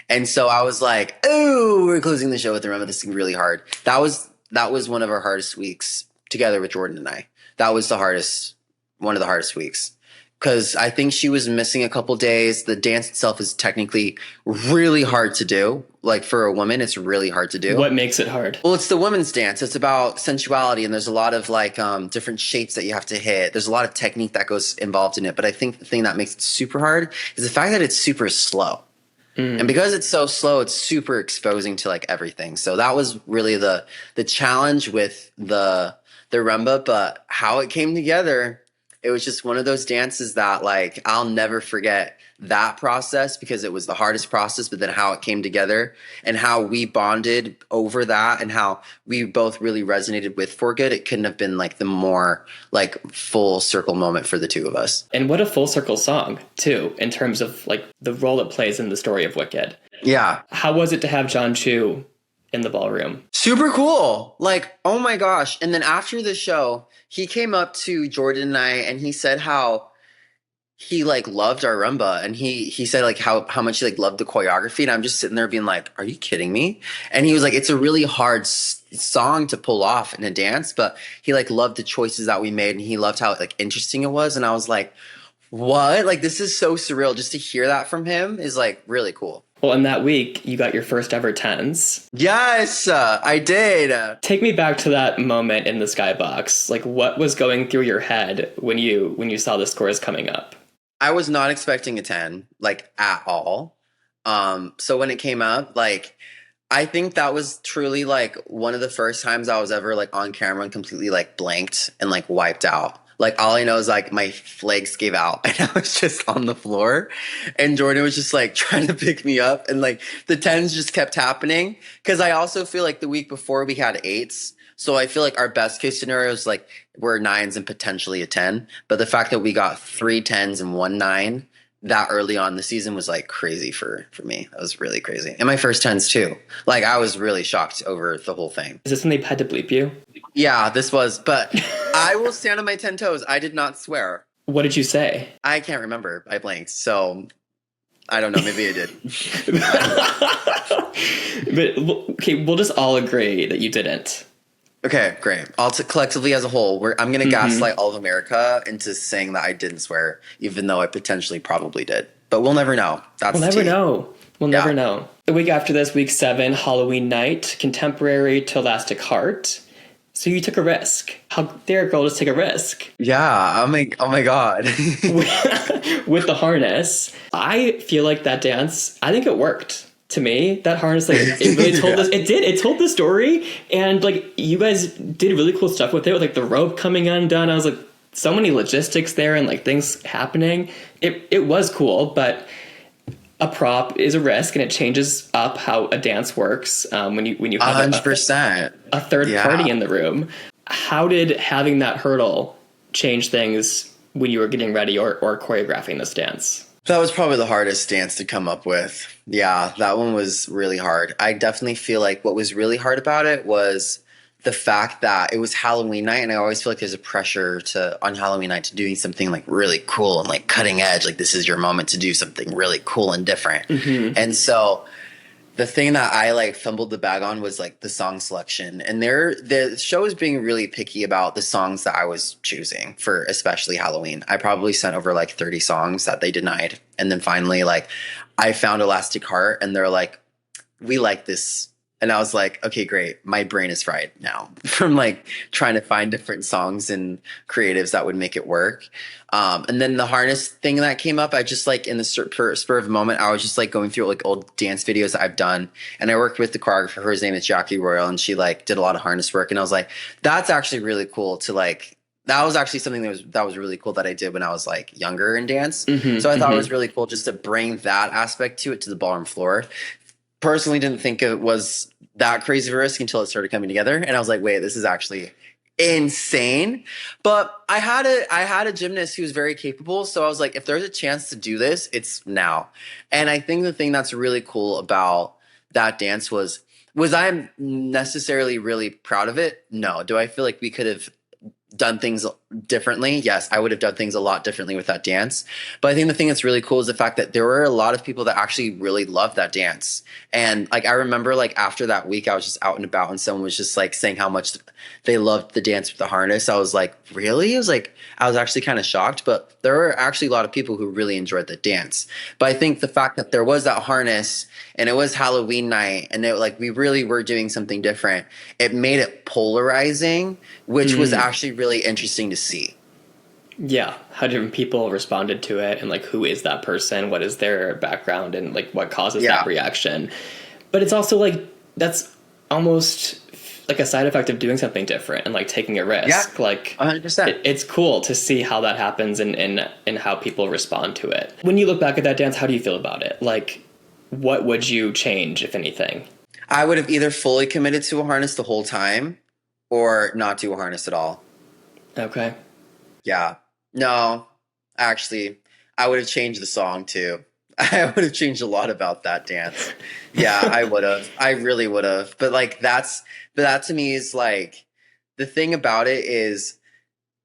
And so I was like, oh, we're closing the show with the rumba. This is really hard. That was one of our hardest weeks together with Jordan and I. That was one of the hardest weeks. Because I think she was missing a couple days. The dance itself is technically really hard to do. Like for a woman, it's really hard to do. What makes it hard? Well, it's the women's dance. It's about sensuality, and there's a lot of like different shapes that you have to hit. There's a lot of technique that goes involved in it. But I think the thing that makes it super hard is the fact that it's super slow. And because it's so slow, it's super exposing to like everything. So that was really the challenge with the rumba. But how it came together, it was just one of those dances that like I'll never forget that process because it was the hardest process, but then how it came together and how we bonded over that and how we both really resonated with For Good. It couldn't have been like the more like full circle moment for the two of us. And what a full circle song too, in terms of like the role it plays in the story of Wicked. Yeah. How was it to have John Chu in the ballroom? Super cool. Like, oh my gosh. And then after the show, he came up to Jordan and I and he said how he like loved our rumba, and he said like how much he like loved the choreography. And I'm just sitting there being like, are you kidding me? And he was like, it's a really hard song to pull off in a dance, but he like loved the choices that we made and he loved how like interesting it was. And I was like, what? Like, this is so surreal. Just to hear that from him is like really cool. Well, in that week, you got your first ever tens. Yes, I did. Take me back to that moment in the skybox. Like, what was going through your head when you saw the scores coming up? I was not expecting a 10, like, at all. So when it came up, like, I think that was truly, like, one of the first times I was ever, like, on camera and completely, like, blanked and, like, wiped out. Like, all I know is, like, my legs gave out and I was just on the floor. And Jordan was just, like, trying to pick me up. And, like, the 10s just kept happening. Because I also feel like the week before we had 8s. So I feel like our best case scenario is, like, we're 9s and potentially a 10. But the fact that we got 3 10s and 1 9 that early on in the season was, like, crazy for me. That was really crazy. And my first 10s, too. Like, I was really shocked over the whole thing. Is this when they had to bleep you? Yeah, this was. But I will stand on my 10 toes. I did not swear. What did you say? I can't remember. I blanked. So I don't know. Maybe I did. But, okay, we'll just all agree that you didn't. Okay, great. Collectively as a whole, I'm going to gaslight all of America into saying that I didn't swear, even though I potentially probably did. But we'll never know. We'll never know. We'll never know. The week after this, week 7, Halloween night, contemporary to Elastic Heart. So you took a risk. How dare a girl just take a risk? Yeah, oh my God. With the harness. I feel like that dance, I think it worked. To me, that harness, like, it really told us. It told the story, and like, you guys did really cool stuff with it, with like the rope coming undone. I was like, so many logistics there and like things happening. It was cool, but a prop is a risk, and it changes up how a dance works when you have 100% a third party in the room. How did having that hurdle change things when you were getting ready or choreographing this dance? That was probably the hardest dance to come up with. Yeah, that one was really hard. I definitely feel like what was really hard about it was the fact that it was Halloween night, and I always feel like there's a pressure on Halloween night to doing something like really cool and like cutting edge. Like, this is your moment to do something really cool and different. Mm-hmm. And so the thing that I like fumbled the bag on was like the song selection, and the show was being really picky about the songs that I was choosing for, especially Halloween. I probably sent over like 30 songs that they denied, and then finally, like, I found Elastic Heart, and they're like, "We like this." And I was like, okay, great. My brain is fried now from like trying to find different songs and creatives that would make it work. And then the harness thing that came up, I just like in the spur of the moment, I was just like going through like old dance videos that I've done. And I worked with the choreographer. Her name is Jackie Royal, and she like did a lot of harness work. And I was like, that's actually really cool to like, that was actually something that was really cool that I did when I was like younger in dance. Mm-hmm, so I thought it was really cool just to bring that aspect to it, to the ballroom floor. Personally didn't think it was that crazy of a risk until it started coming together, and I was like, wait, this is actually insane. But I had a gymnast who was very capable, so I was like, if there's a chance to do this, it's now. And I think the thing that's really cool about that dance was I necessarily really proud of it? No. Do I feel like we could have done things differently? Yes, I would have done things a lot differently with that dance. But I think the thing that's really cool is the fact that there were a lot of people that actually really loved that dance. And like, I remember like after that week, I was just out and about, and someone was just like saying how much they loved the dance with the harness. I was like, really? I was actually kind of shocked, but there were actually a lot of people who really enjoyed the dance. But I think the fact that there was that harness, and it was Halloween night, and it like we really were doing something different, it made it polarizing, which was actually really interesting to see. Yeah, how different people responded to it, and like, who is that person, what is their background, and like what causes that reaction. But it's also like, that's almost like a side effect of doing something different and like taking a risk. Like 100%. It's cool to see how that happens and how people respond to it. When you look back at that dance, how do you feel about it? Like, what would you change, if anything? I would have either fully committed to a harness the whole time or not do a harness at all. Okay. Yeah. No, actually, I would have changed the song too. I would have changed a lot about that dance. Yeah, I would have. I really would have. But like, that to me is like, the thing about it is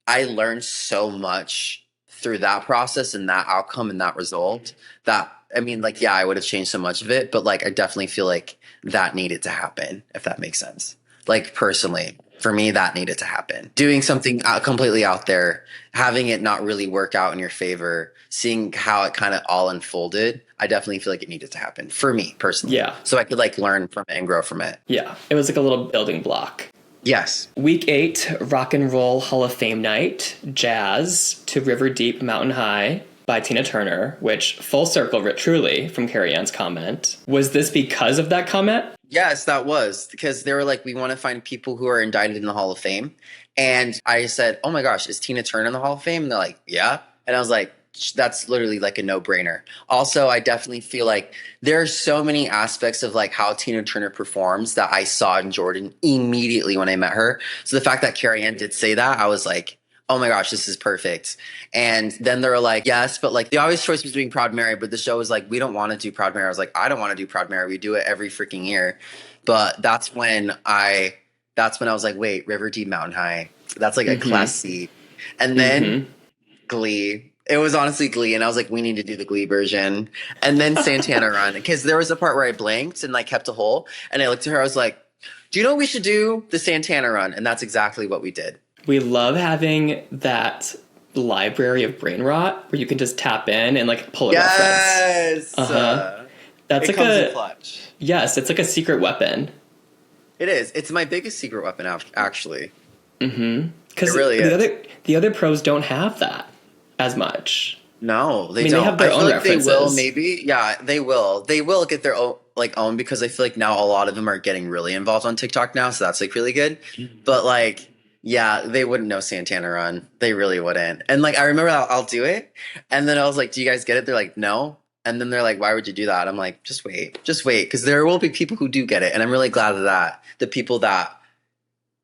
I learned so much through that process and that outcome and that result that, I mean, like, yeah, I would have changed so much of it, but like, I definitely feel like that needed to happen, if that makes sense. Like, personally, For me, that needed to happen. Doing something completely out there, having it not really work out in your favor, seeing how it kind of all unfolded, I definitely feel like it needed to happen for me personally. Yeah. So I could like learn from it and grow from it. Yeah. It was like a little building block. Yes. Week 8, Rock and Roll Hall of Fame night, Jazz to River Deep Mountain High by Tina Turner, which full circle, truly, from Carrie Ann's comment. Was this because of that comment? Yes, that was because they were like, we want to find people who are indicted in the Hall of Fame. And I said, oh my gosh, is Tina Turner in the Hall of Fame? And they're like, yeah. And I was like, that's literally like a no-brainer. Also, I definitely feel like there are so many aspects of like how Tina Turner performs that I saw in Jordan immediately when I met her. So the fact that Carrie Ann did say that, I was like, oh my gosh, this is perfect. And then they were like, yes, but like the obvious choice was doing Proud Mary, but the show was like, we don't want to do Proud Mary. I was like, I don't want to do Proud Mary. We do it every freaking year. But that's when I was like, wait, River Deep Mountain High. That's like a class C. And then Glee. It was honestly Glee. And I was like, we need to do the Glee version. And then Santana Run. Because there was a part where I blanked and like kept a hole. And I looked at her, I was like, do you know what we should do? The Santana Run. And that's exactly what we did. We love having that library of brain rot where you can just tap in and like pull a reference. Yes. That's it like comes in clutch. Yes, it's like a secret weapon. It is. It's my biggest secret weapon, actually. Because it really is. The other pros don't have that as much. No, they don't. They have their own references. They will, maybe. Yeah, they will. They will get their own because I feel like now a lot of them are getting really involved on TikTok now, so that's like really good. But like, yeah, they wouldn't know Santana Run. They really wouldn't. And like, I remember I'll do it. And then I was like, do you guys get it? They're like, no. And then they're like, why would you do that? I'm like, just wait. Because there will be people who do get it. And I'm really glad of that. The people that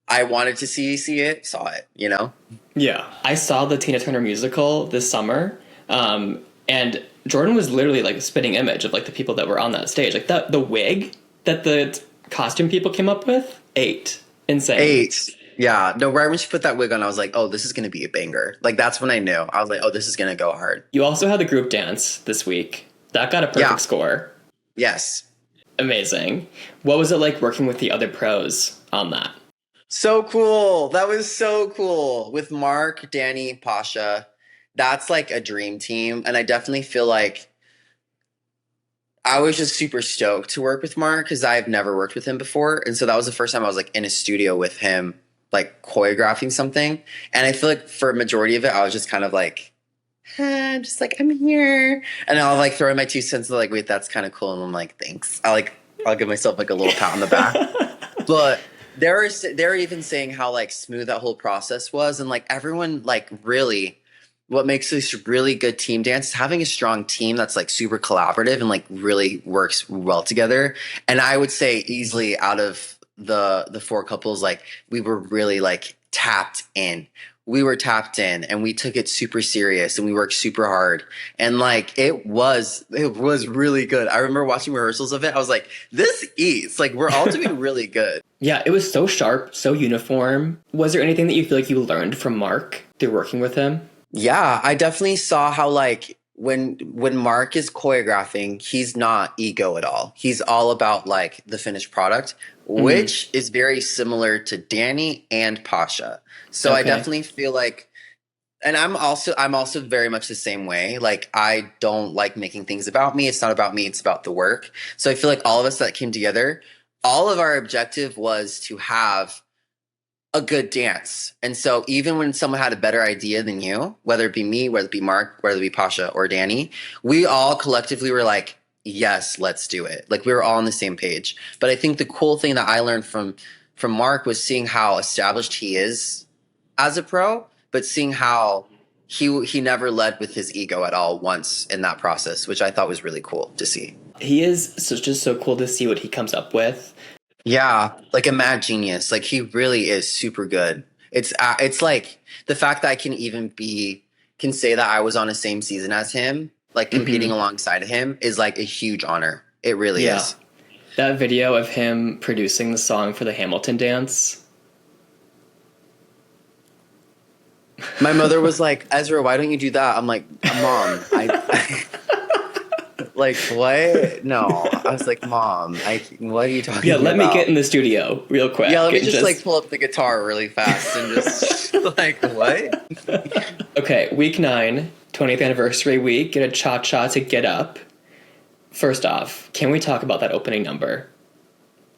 I wanted to see it, saw it, you know? Yeah. I saw the Tina Turner musical this summer. And Jordan was literally like a spitting image of like the people that were on that stage. Like the wig that the costume people came up with, 8. Insane. 8. Yeah, no, right when she put that wig on, I was like, oh, this is going to be a banger. Like, that's when I knew. I was like, oh, this is going to go hard. You also had the group dance this week. That got a perfect score. Yes. Amazing. What was it like working with the other pros on that? So cool. That was so cool. With Mark, Danny, Pasha, that's like a dream team. And I definitely feel like I was just super stoked to work with Mark because I've never worked with him before. And so that was the first time I was like in a studio with him, like choreographing something. And I feel like for a majority of it, I was just kind of like, just like, I'm here. And I'll like throw in my 2 cents like, wait, that's kind of cool. And I'm like, thanks. I'll give myself like a little pat on the back. But they're even saying how like smooth that whole process was. And like everyone like really, what makes this really good team dance is having a strong team that's like super collaborative and like really works well together. And I would say easily out of the 4 couples, like we were really like tapped in. We were tapped in and we took it super serious and we worked super hard. And like it was really good. I remember watching rehearsals of it. I was like, this eats. Like we're all doing really good. Yeah, it was so sharp, so uniform. Was there anything that you feel like you learned from Mark through working with him? Yeah, I definitely saw how like when Mark is choreographing, he's not ego at all. He's all about like the finished product, which is very similar to Danny and Pasha. So I definitely feel like, and I'm also very much the same way. Like I don't like making things about me. It's not about me. It's about the work. So I feel like all of us that came together, all of our objective was to have a good dance. And so even when someone had a better idea than you, whether it be me, whether it be Mark, whether it be Pasha or Danny, we all collectively were like, yes, let's do it. Like we were all on the same page. But I think the cool thing that I learned from Mark was seeing how established he is as a pro, but seeing how he never led with his ego at all once in that process, which I thought was really cool to see. He is just so cool to see what he comes up with. Yeah, like a mad genius. Like he really is super good. It's like the fact that I can say that I was on the same season as him, like competing alongside of him is like a huge honor. It really is. That video of him producing the song for the Hamilton dance. My mother was like, Ezra, why don't you do that? I'm like, Mom, Like, what? No. I was like, Mom, what are you talking about? Yeah, let me get in the studio real quick. Yeah, let me just like pull up the guitar really fast and just like, what? Okay, week 9, 20th anniversary week, get a cha-cha to Get Up. First off, can we talk about that opening number?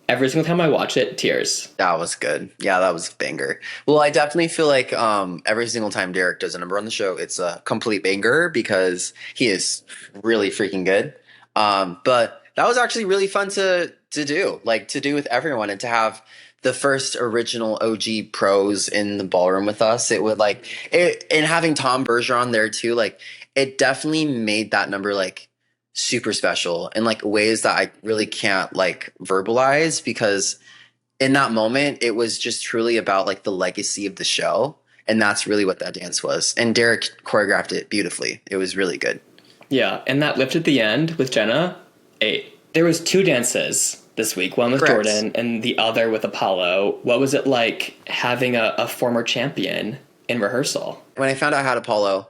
Every single time I watch it, tears. That was good. Yeah, that was a banger. Well, I definitely feel like every single time Derek does a number on the show, it's a complete banger because he is really freaking good. But that was actually really fun to do, like to do with everyone and to have the first original OG pros in the ballroom with us. It would like it, and having Tom Bergeron there too, like it definitely made that number like super special in like ways that I really can't like verbalize, because in that moment it was just truly about like the legacy of the show, and that's really what that dance was. And Derek choreographed it beautifully. It was really good. Yeah, and that lift at the end with Jenna, 8. There was 2 dances this week, one with Correct. Jordan and the other with Apollo. What was it like having a former champion in rehearsal? When I found out I had Apollo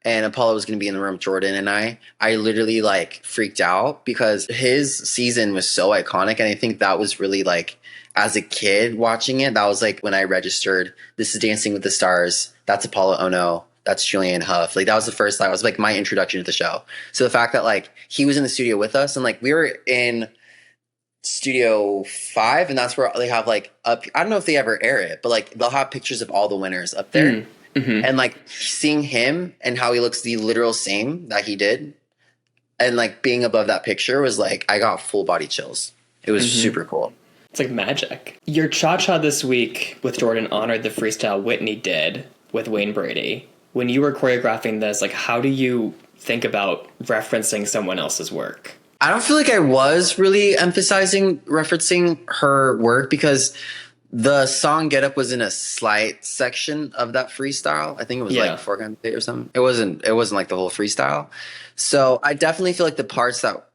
and Apollo was going to be in the room with Jordan and I literally like freaked out because his season was so iconic. And I think that was really like, as a kid watching it, that was like when I registered, this is Dancing with the Stars. That's Apollo Ono. That's Julianne Hough. Like that was the first time. It was like my introduction to the show. So the fact that like he was in the studio with us and like we were in Studio 5 and that's where they have like up, I don't know if they ever air it, but like they'll have pictures of all the winners up there. Mm-hmm. And like seeing him and how he looks the literal same that he did and like being above that picture was like, I got full body chills. It was super cool. It's like magic. Your cha-cha this week with Jordan honored the freestyle Whitney did with Wayne Brady. When you were choreographing this, like how do you think about referencing someone else's work? I don't feel like I was really referencing her work because the song Get Up was in a slight section of that freestyle. I think it was like foreground or something. It wasn't like the whole freestyle. So I definitely feel like the parts that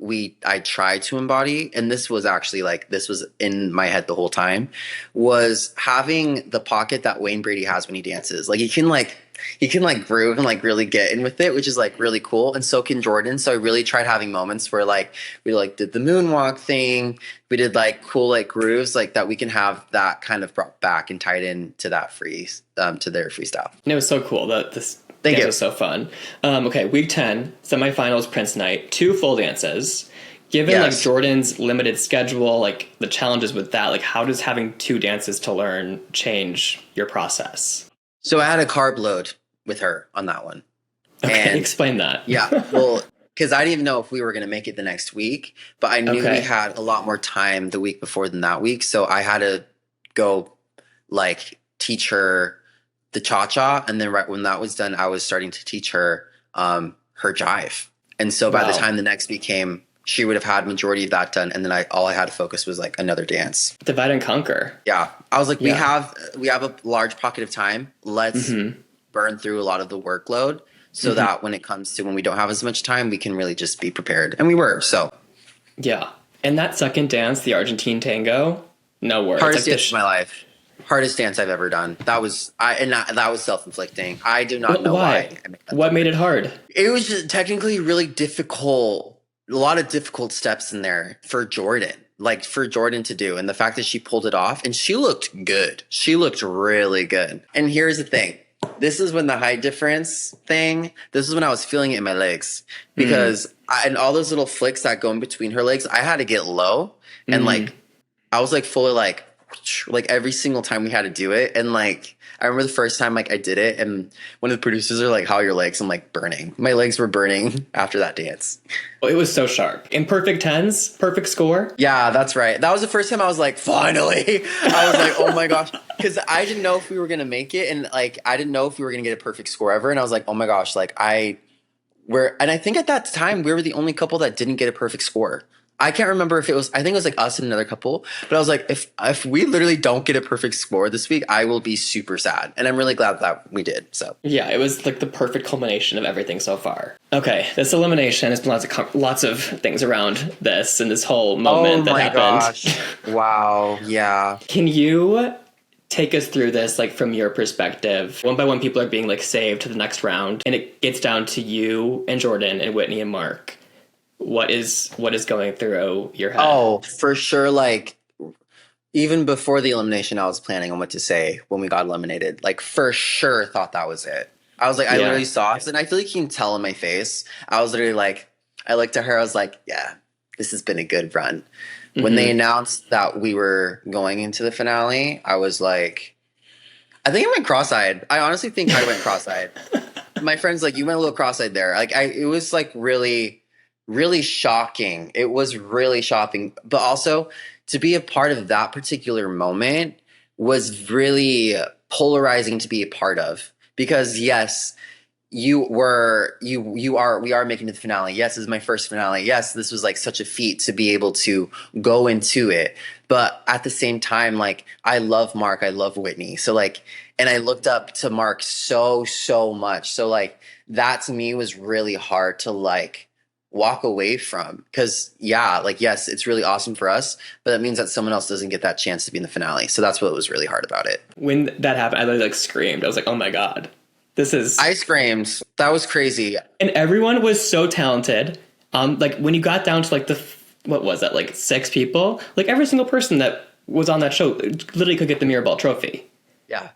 I tried to embody, and this was actually like, this was in my head the whole time, was having the pocket that Wayne Brady has when he dances. Like he can groove and like really get in with it, which is like really cool. And so can Jordan. So I really tried having moments where like we like did the moonwalk thing. We did like cool like grooves like that. We can have that kind of brought back and tied in to that to their freestyle. And it was so cool that this dance was so fun. Okay, week 10, semifinals, Prince Night, 2 full dances. Given like Jordan's limited schedule, like the challenges with that, like how does having 2 dances to learn change your process? So I had a carb load with her on that one. Okay, and explain that. Yeah, well, because I didn't even know if we were going to make it the next week, but I knew we had a lot more time the week before than that week. So I had to go like teach her the cha-cha. And then right when that was done, I was starting to teach her her jive. And so by the time the next week came, she would have had majority of that done. And then all I had to focus was like another dance. Divide and conquer. Yeah. I was like, we have a large pocket of time. Let's burn through a lot of the workload so that when it comes to when we don't have as much time, we can really just be prepared. And we were, so. Yeah. And that second dance, the Argentine tango, no words. Hardest dance of my life. Hardest dance I've ever done. That was self-inflicting. I do not know why. What made it hard? It was just technically really difficult. A lot of difficult steps in there for Jordan. Like for Jordan to do. And the fact that she pulled it off and she looked good. She looked really good. And here's the thing. This is when the height difference thing, this is when I was feeling it in my legs. Because and all those little flicks that go in between her legs, I had to get low. And like, I was like fully like every single time we had to do it. And like, I remember the first time like I did it and one of the producers are like, how are your legs? I'm like burning. My legs were burning after that dance. Well, it was so sharp. In perfect 10s, perfect score. Yeah, that's right. That was the first time I was like, finally. I was like, oh my gosh. Because I didn't know if we were going to make it. And like, I didn't know if we were going to get a perfect score ever. And I was like, oh my gosh, like and I think at that time we were the only couple that didn't get a perfect score. I can't remember if it was, I think it was like us and another couple, but I was like, if we literally don't get a perfect score this week, I will be super sad. And I'm really glad that we did. So yeah, it was like the perfect culmination of everything so far. Okay, this elimination, there's been lots of things around this and this whole moment that happened. Gosh. Wow. Yeah. Can you take us through this, like from your perspective? One by one, people are being like saved to the next round, and it gets down to you and Jordan and Whitney and Mark. what is going through your head? Oh, for sure. Like, even before the elimination, I was planning on what to say when we got eliminated. Like, for sure thought that was it. I was like, I literally saw it, and I feel like you can tell in my face. I was literally like, I looked at her, I was like, yeah, this has been a good run. When they announced that we were going into the finale, I was like, I think I went cross-eyed. I honestly think I went cross-eyed. My friend's like, you went a little cross-eyed there. Like, it was like really, really shocking. It was really shocking. But also, to be a part of that particular moment was really polarizing to be a part of. Because yes, we are making it to the finale. Yes, this is my first finale. Yes, this was like such a feat to be able to go into it. But at the same time, like, I love Mark, I love Whitney. So like, and I looked up to Mark so much. So like, that to me was really hard to like walk away from. Because yeah, like, yes, it's really awesome for us, but that means that someone else doesn't get that chance to be in the finale. So that's what was really hard about it. When that happened, I literally like screamed. I was like, oh my God. I screamed. That was crazy. And everyone was so talented. Like when you got down to like what was that? Like 6 people, like every single person that was on that show literally could get the Mirrorball trophy. Yeah.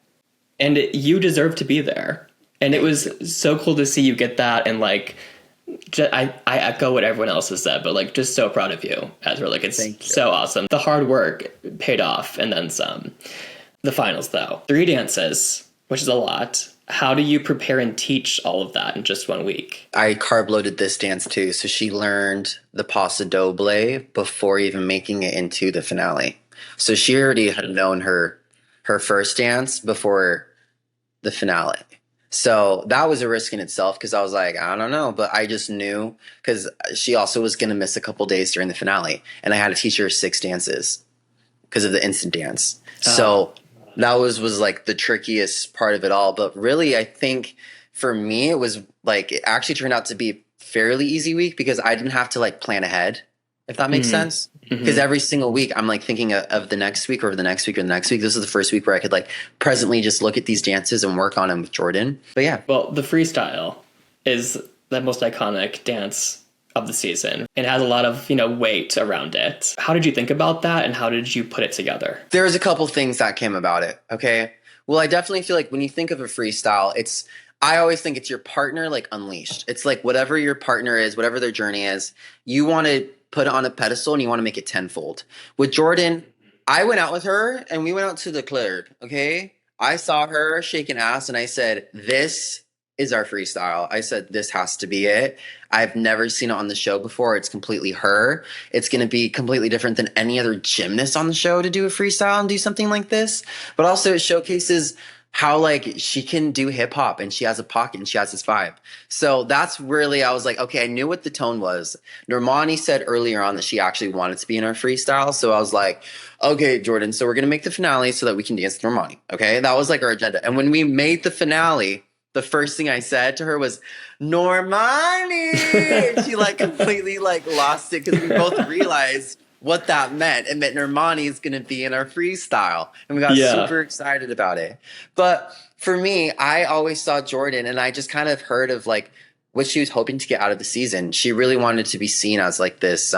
And you deserve to be there. And it was so cool to see you get that. And like, I echo what everyone else has said, but like, just so proud of you, Ezra. Like, it's so awesome. The hard work paid off and then some. The finals though, 3 dances, which is a lot. How do you prepare and teach all of that in just 1 week? I carb loaded this dance too. So she learned the Paso Doble before even making it into the finale. So she already had known her first dance before the finale. So that was a risk in itself because I was like, I don't know. But I just knew because she also was going to miss a couple days during the finale. And I had to teach her 6 dances because of the instant dance. So that was like the trickiest part of it all. But really, I think for me, it was like, it actually turned out to be a fairly easy week because I didn't have to like plan ahead, if that makes sense. Because every single week I'm like thinking of the next week or the next week or the next week. This is the first week where I could like presently just look at these dances and work on them with Jordan. But yeah. Well, the freestyle is the most iconic dance of the season and has a lot of, weight around it. How did you think about that and how did you put it together? There's a couple things that came about it. Okay. Well, I definitely feel like when you think of a freestyle, I always think it's your partner like unleashed. It's like whatever your partner is, whatever their journey is, you want to put it on a pedestal and you want to make it tenfold. With Jordan, I went out with her and we went out to the club. Okay. I saw her shaking ass and I said, this is our freestyle. I said, this has to be it. I've never seen it on the show before. It's completely her. It's going to be completely different than any other gymnast on the show to do a freestyle and do something like this. But also it showcases how like she can do hip hop and she has a pocket and she has this vibe. So that's really, I was like, okay, I knew what the tone was. Normani said earlier on that she actually wanted to be in our freestyle. So I was like, okay, Jordan, so we're going to make the finale so that we can dance with Normani. Okay. That was like our agenda. And when we made the finale, the first thing I said to her was, Normani! And she like completely like lost it because we both realized what that meant. It meant Normani is going to be in our freestyle. And we got super excited about it. But for me, I always saw Jordan and I just kind of heard of like what she was hoping to get out of the season. She really wanted to be seen as like this,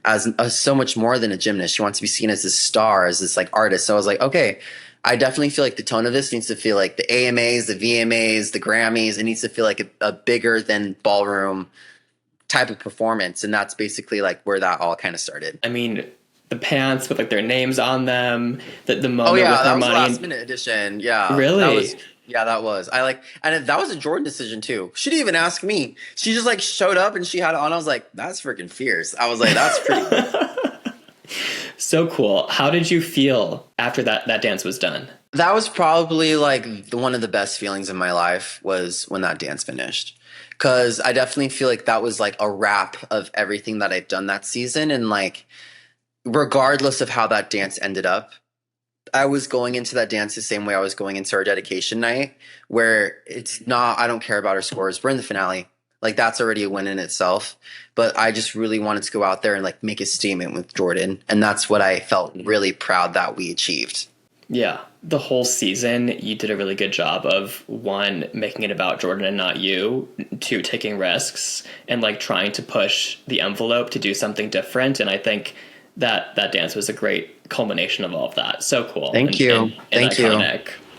as so much more than a gymnast. She wants to be seen as this star, as this like artist. So I was like, okay, I definitely feel like the tone of this needs to feel like the AMAs, the VMAs, the Grammys. It needs to feel like a bigger than ballroom type of performance. And that's basically like where that all kind of started. I mean, the pants with like their names on them, the moment with that was last minute edition. Yeah. Really? That was. And that was a Jordan decision too. She didn't even ask me. She just like showed up and she had it on. I was like, that's freaking fierce. I was like, that's pretty So cool. How did you feel after that dance was done? That was probably like one of the best feelings in my life was when that dance finished. Because I definitely feel like that was like a wrap of everything that I've done that season. And like, regardless of how that dance ended up, I was going into that dance the same way I was going into our dedication night, where it's not, I don't care about our scores. We're in the finale. Like, that's already a win in itself. But I just really wanted to go out there and like make a statement with Jordan. And that's what I felt really proud that we achieved. Yeah. The whole season, you did a really good job of, one, making it about Jordan and not you, two, taking risks, and like trying to push the envelope to do something different. And I think that dance was a great culmination of all of that. So cool. Thank you. And Thank you.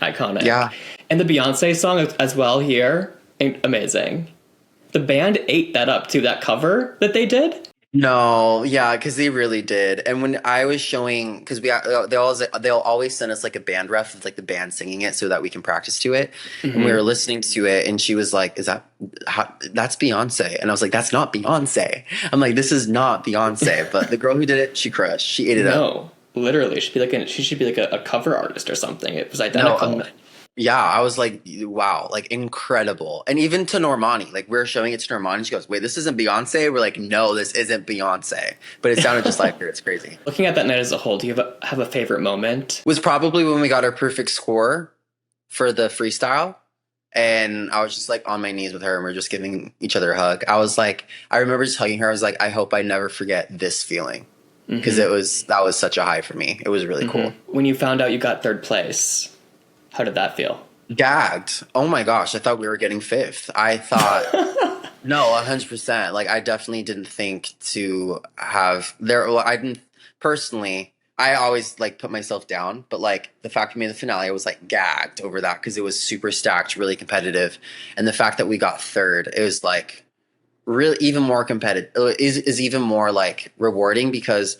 Iconic. Yeah. And the Beyonce song as well here, amazing. The band ate that up too, that cover that they did. No, yeah, because they really did. And when I was showing, because they'll always send us like a band ref of like the band singing it so that we can practice to it. And we were listening to it, and she was like, "Is that's Beyonce?" And I was like, "That's not Beyonce." I'm like, "This is not Beyonce." But the girl who did it, she crushed. She ate it up. No, literally, she should be like a cover artist or something. It was identical. Yeah, I was like, wow, like incredible. And even to Normani, like we're showing it to Normani, she goes, "Wait, this isn't Beyonce?" We're like, "No, this isn't Beyonce." But it sounded just like her. It's crazy. Looking at that night as a whole, do you have a favorite moment? Was probably when we got our perfect score for the freestyle. And I was just like on my knees with her, and we're just giving each other a hug. I was like, I remember just hugging her. I was like, I hope I never forget this feeling. Because that was such a high for me. It was really cool. When you found out you got third place, how did that feel? Gagged. Oh my gosh. I thought we were getting fifth. I thought, no, 100%. Like, I definitely didn't think to have there. Well, I didn't personally. I always like put myself down, but like the fact we made the finale, I was like gagged over that because it was super stacked, really competitive. And the fact that we got third, it was like really even more competitive, is even more like rewarding because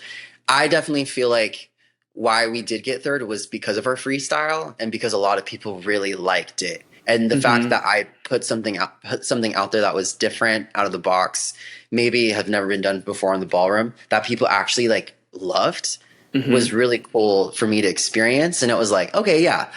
I definitely feel like why we did get third was because of our freestyle and because a lot of people really liked it. And the fact that I put something out there that was different, out of the box, maybe have never been done before in the ballroom, that people actually like loved was really cool for me to experience. And it was like, okay, yeah,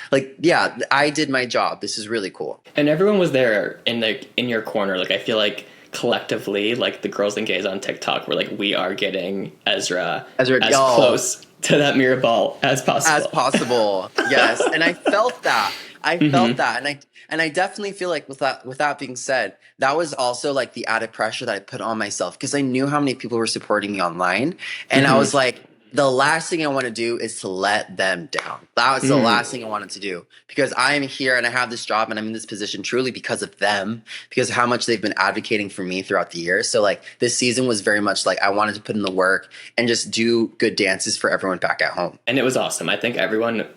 I did my job. This is really cool. And everyone was there in your corner. Like, I feel like collectively, like the girls and gays on TikTok were like, we are getting Ezra as close to that mirror ball as possible. Yes. And I felt that. And I definitely feel like with that being said, that was also like the added pressure that I put on myself because I knew how many people were supporting me online. And I was like, the last thing I want to do is to let them down. That was the last thing I wanted to do because I am here and I have this job and I'm in this position truly because of them, because of how much they've been advocating for me throughout the year. So like this season was very much like I wanted to put in the work and just do good dances for everyone back at home. And it was awesome. I think everyone,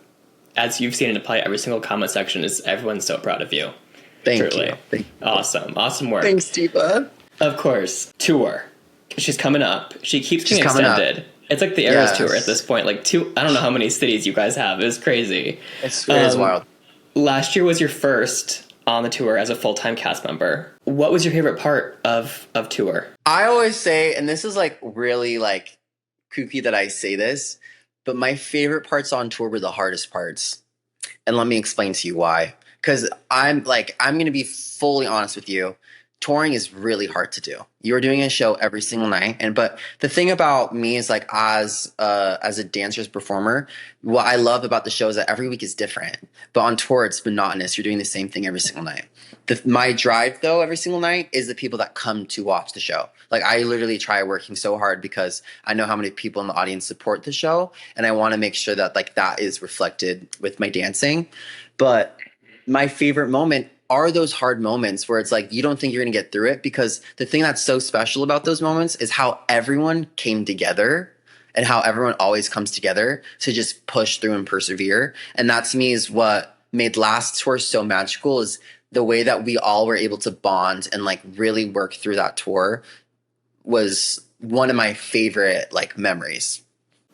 as you've seen in probably every single comment section, everyone's so proud of you. Thank you. Awesome work. Thanks, Deepa. Of course, tour. She's coming up. She keeps getting extended. It's like the Eras tour at this point. Like I don't know how many cities you guys have. It's crazy. It is wild. Last year was your first on the tour as a full-time cast member. What was your favorite part of tour? I always say, and this is like really like kooky that I say this, but my favorite parts on tour were the hardest parts. And let me explain to you why. Because I'm going to be fully honest with you. Touring is really hard to do. You're doing a show every single night. But the thing about me is like as a dancer's performer, what I love about the show is that every week is different. But on tour, it's monotonous. You're doing the same thing every single night. My drive, though, every single night is the people that come to watch the show. Like I literally try working so hard because I know how many people in the audience support the show. And I want to make sure that like that is reflected with my dancing. But my favorite moment are those hard moments where it's like you don't think you're going to get through it, because the thing that's so special about those moments is how everyone came together and how everyone always comes together to just push through and persevere. And that to me is what made last tour so magical, is the way that we all were able to bond and like really work through that tour was one of my favorite like memories.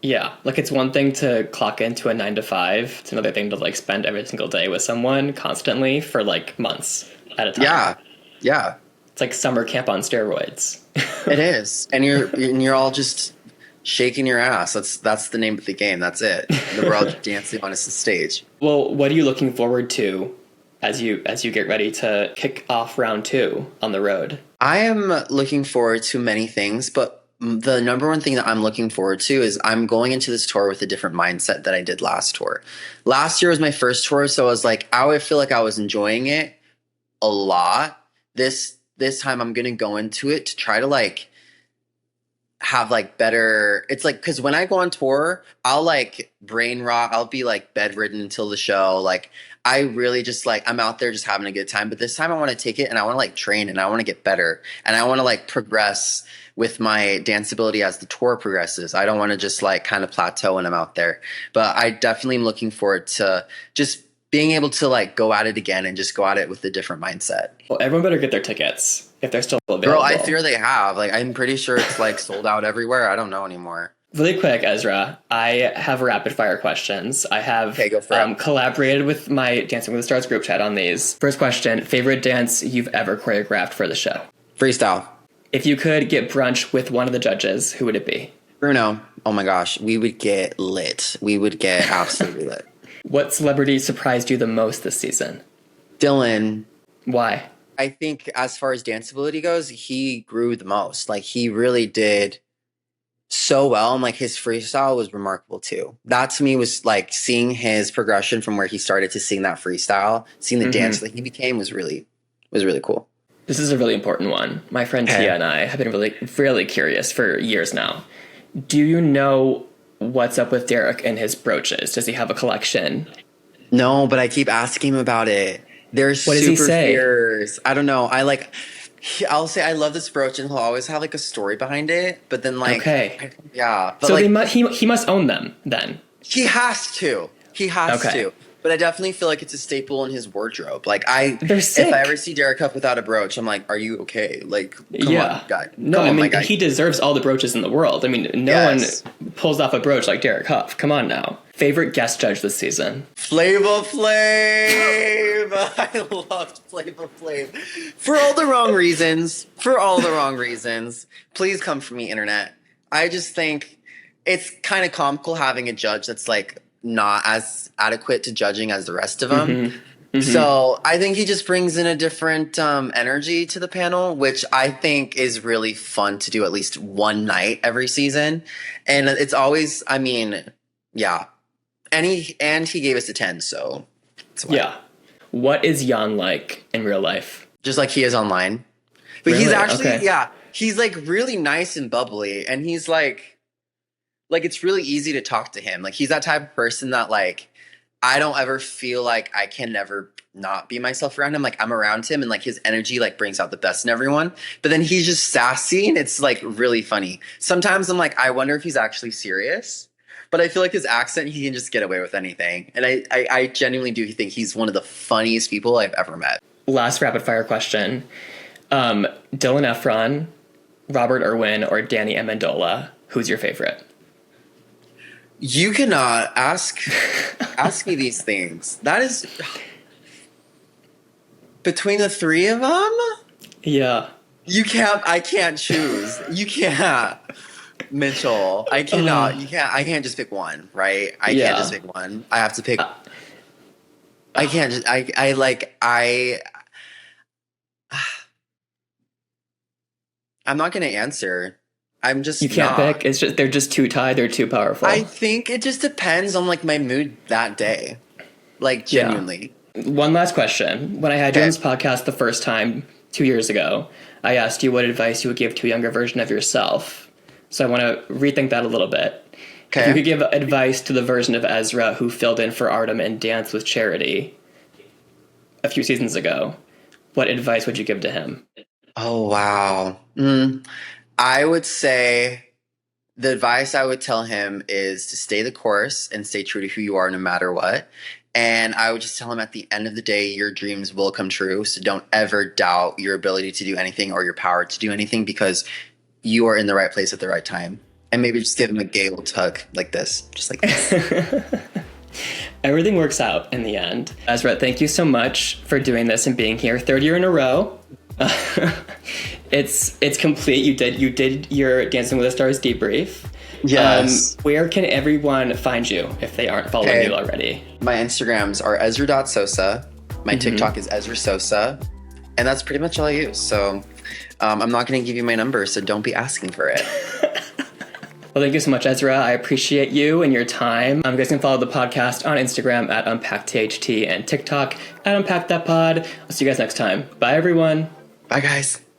Yeah, like it's one thing to clock into a 9 to 5. It's another thing to like spend every single day with someone constantly for like months at a time. Yeah. It's like summer camp on steroids. It is, and you're all just shaking your ass. That's the name of the game. That's it. We're all dancing on a stage. Well, what are you looking forward to as you get ready to kick off round 2 on the road? I am looking forward to many things, but the number one thing that I'm looking forward to is I'm going into this tour with a different mindset than I did last tour. Last year was my first tour, so I was like, I would feel like I was enjoying it a lot. This time I'm going to go into it to try to like have like better, it's like, because when I go on tour, I'll like brain rot, I'll be like bedridden until the show. Like I really just like, I'm out there just having a good time, but this time I want to take it and I want to like train and I want to get better and I want to like progress with my dance ability as the tour progresses. I don't want to just like kind of plateau when I'm out there, but I definitely am looking forward to just being able to like go at it again and just go at it with a different mindset. Well, everyone better get their tickets if they're still available. Girl, I fear they have. Like, I'm pretty sure it's like sold out everywhere. I don't know anymore. Really quick, Ezra, I have rapid fire questions. I have go for it. Collaborated with my Dancing with the Stars group chat on these. First question, favorite dance you've ever choreographed for the show? Freestyle. If you could get brunch with one of the judges, who would it be? Bruno. Oh my gosh. We would get lit. We would get absolutely lit. What celebrity surprised you the most this season? Dylan. Why? I think as far as dance ability goes, he grew the most. Like he really did so well. And like his freestyle was remarkable too. That to me was like seeing his progression from where he started to seeing that freestyle, seeing the dance that he became was really cool. This is a really important one. My friend Tia and I have been really curious for years now. Do you know what's up with Derek and his brooches? Does he have a collection? No, but I keep asking him about it. They're what does he say? fierce. I don't know. I'll say I love this brooch, and he'll always have like a story behind it. But then like, yeah. But so like, he must own them then. He has to. He has to. But I definitely feel like it's a staple in his wardrobe. Like if I ever see Derek Huff without a brooch, I'm like, are you okay? Like, come on, guy. No, I mean, he deserves all the brooches in the world. I mean, no one pulls off a brooch like Derek Huff. Come on now. Favorite guest judge this season? Flavor Flav. I loved Flavor Flav. For all the wrong reasons. Please come for me, internet. I just think it's kind of comical having a judge that's like not as adequate to judging as the rest of them. So I think he just brings in a different energy to the panel, which I think is really fun to do at least one night every season. And it's always, I mean, yeah. And he gave us a 10, so yeah. What is Jan like in real life? Just like he is online. But really? He's actually he's like really nice and bubbly, and he's like it's really easy to talk to him. Like he's that type of person that like I don't ever feel like I can never not be myself around him. Like I'm around him and like his energy like brings out the best in everyone. But then he's just sassy and it's like really funny. Sometimes I'm like, I wonder if he's actually serious. But I feel like his accent, he can just get away with anything. And I genuinely do think he's one of the funniest people I've ever met. Last rapid fire question. Dylan Efron, Robert Irwin, or Danny Amendola, who's your favorite? You cannot ask me these things. That is between the three of them? Yeah. I can't choose. You can't. Mitchell, I cannot. I can't just pick one, right? I can't just pick one. I have to pick. I can't just. I'm not going to answer. I'm just. You can't pick. It's just they're just too tied. They're too powerful. I think it just depends on like my mood that day, like genuinely. Yeah. One last question. When I had you on this podcast the first time 2 years ago, I asked you what advice you would give to a younger version of yourself. So I want to rethink that a little bit. Okay. If you could give advice to the version of Ezra who filled in for Artem and Dance with Charity a few seasons ago, what advice would you give to him? Oh, wow. I would say the advice I would tell him is to stay the course and stay true to who you are no matter what. And I would just tell him at the end of the day, your dreams will come true. So don't ever doubt your ability to do anything or your power to do anything because you are in the right place at the right time. And maybe just give him a gay little tug like this, just like this. Everything works out in the end. Ezra, thank you so much for doing this and being here. Third year in a row. It's complete. You did your Dancing with the Stars debrief. Yes. Where can everyone find you if they aren't following you already? My Instagrams are Ezra.Sosa. My TikTok is Ezra Sosa. And that's pretty much all I use. So I'm not going to give you my number, so don't be asking for it. Well, thank you so much, Ezra. I appreciate you and your time. You guys can follow the podcast on Instagram at UnpackTHT and TikTok at UnpackThatPod. I'll see you guys next time. Bye, everyone. Bye, guys.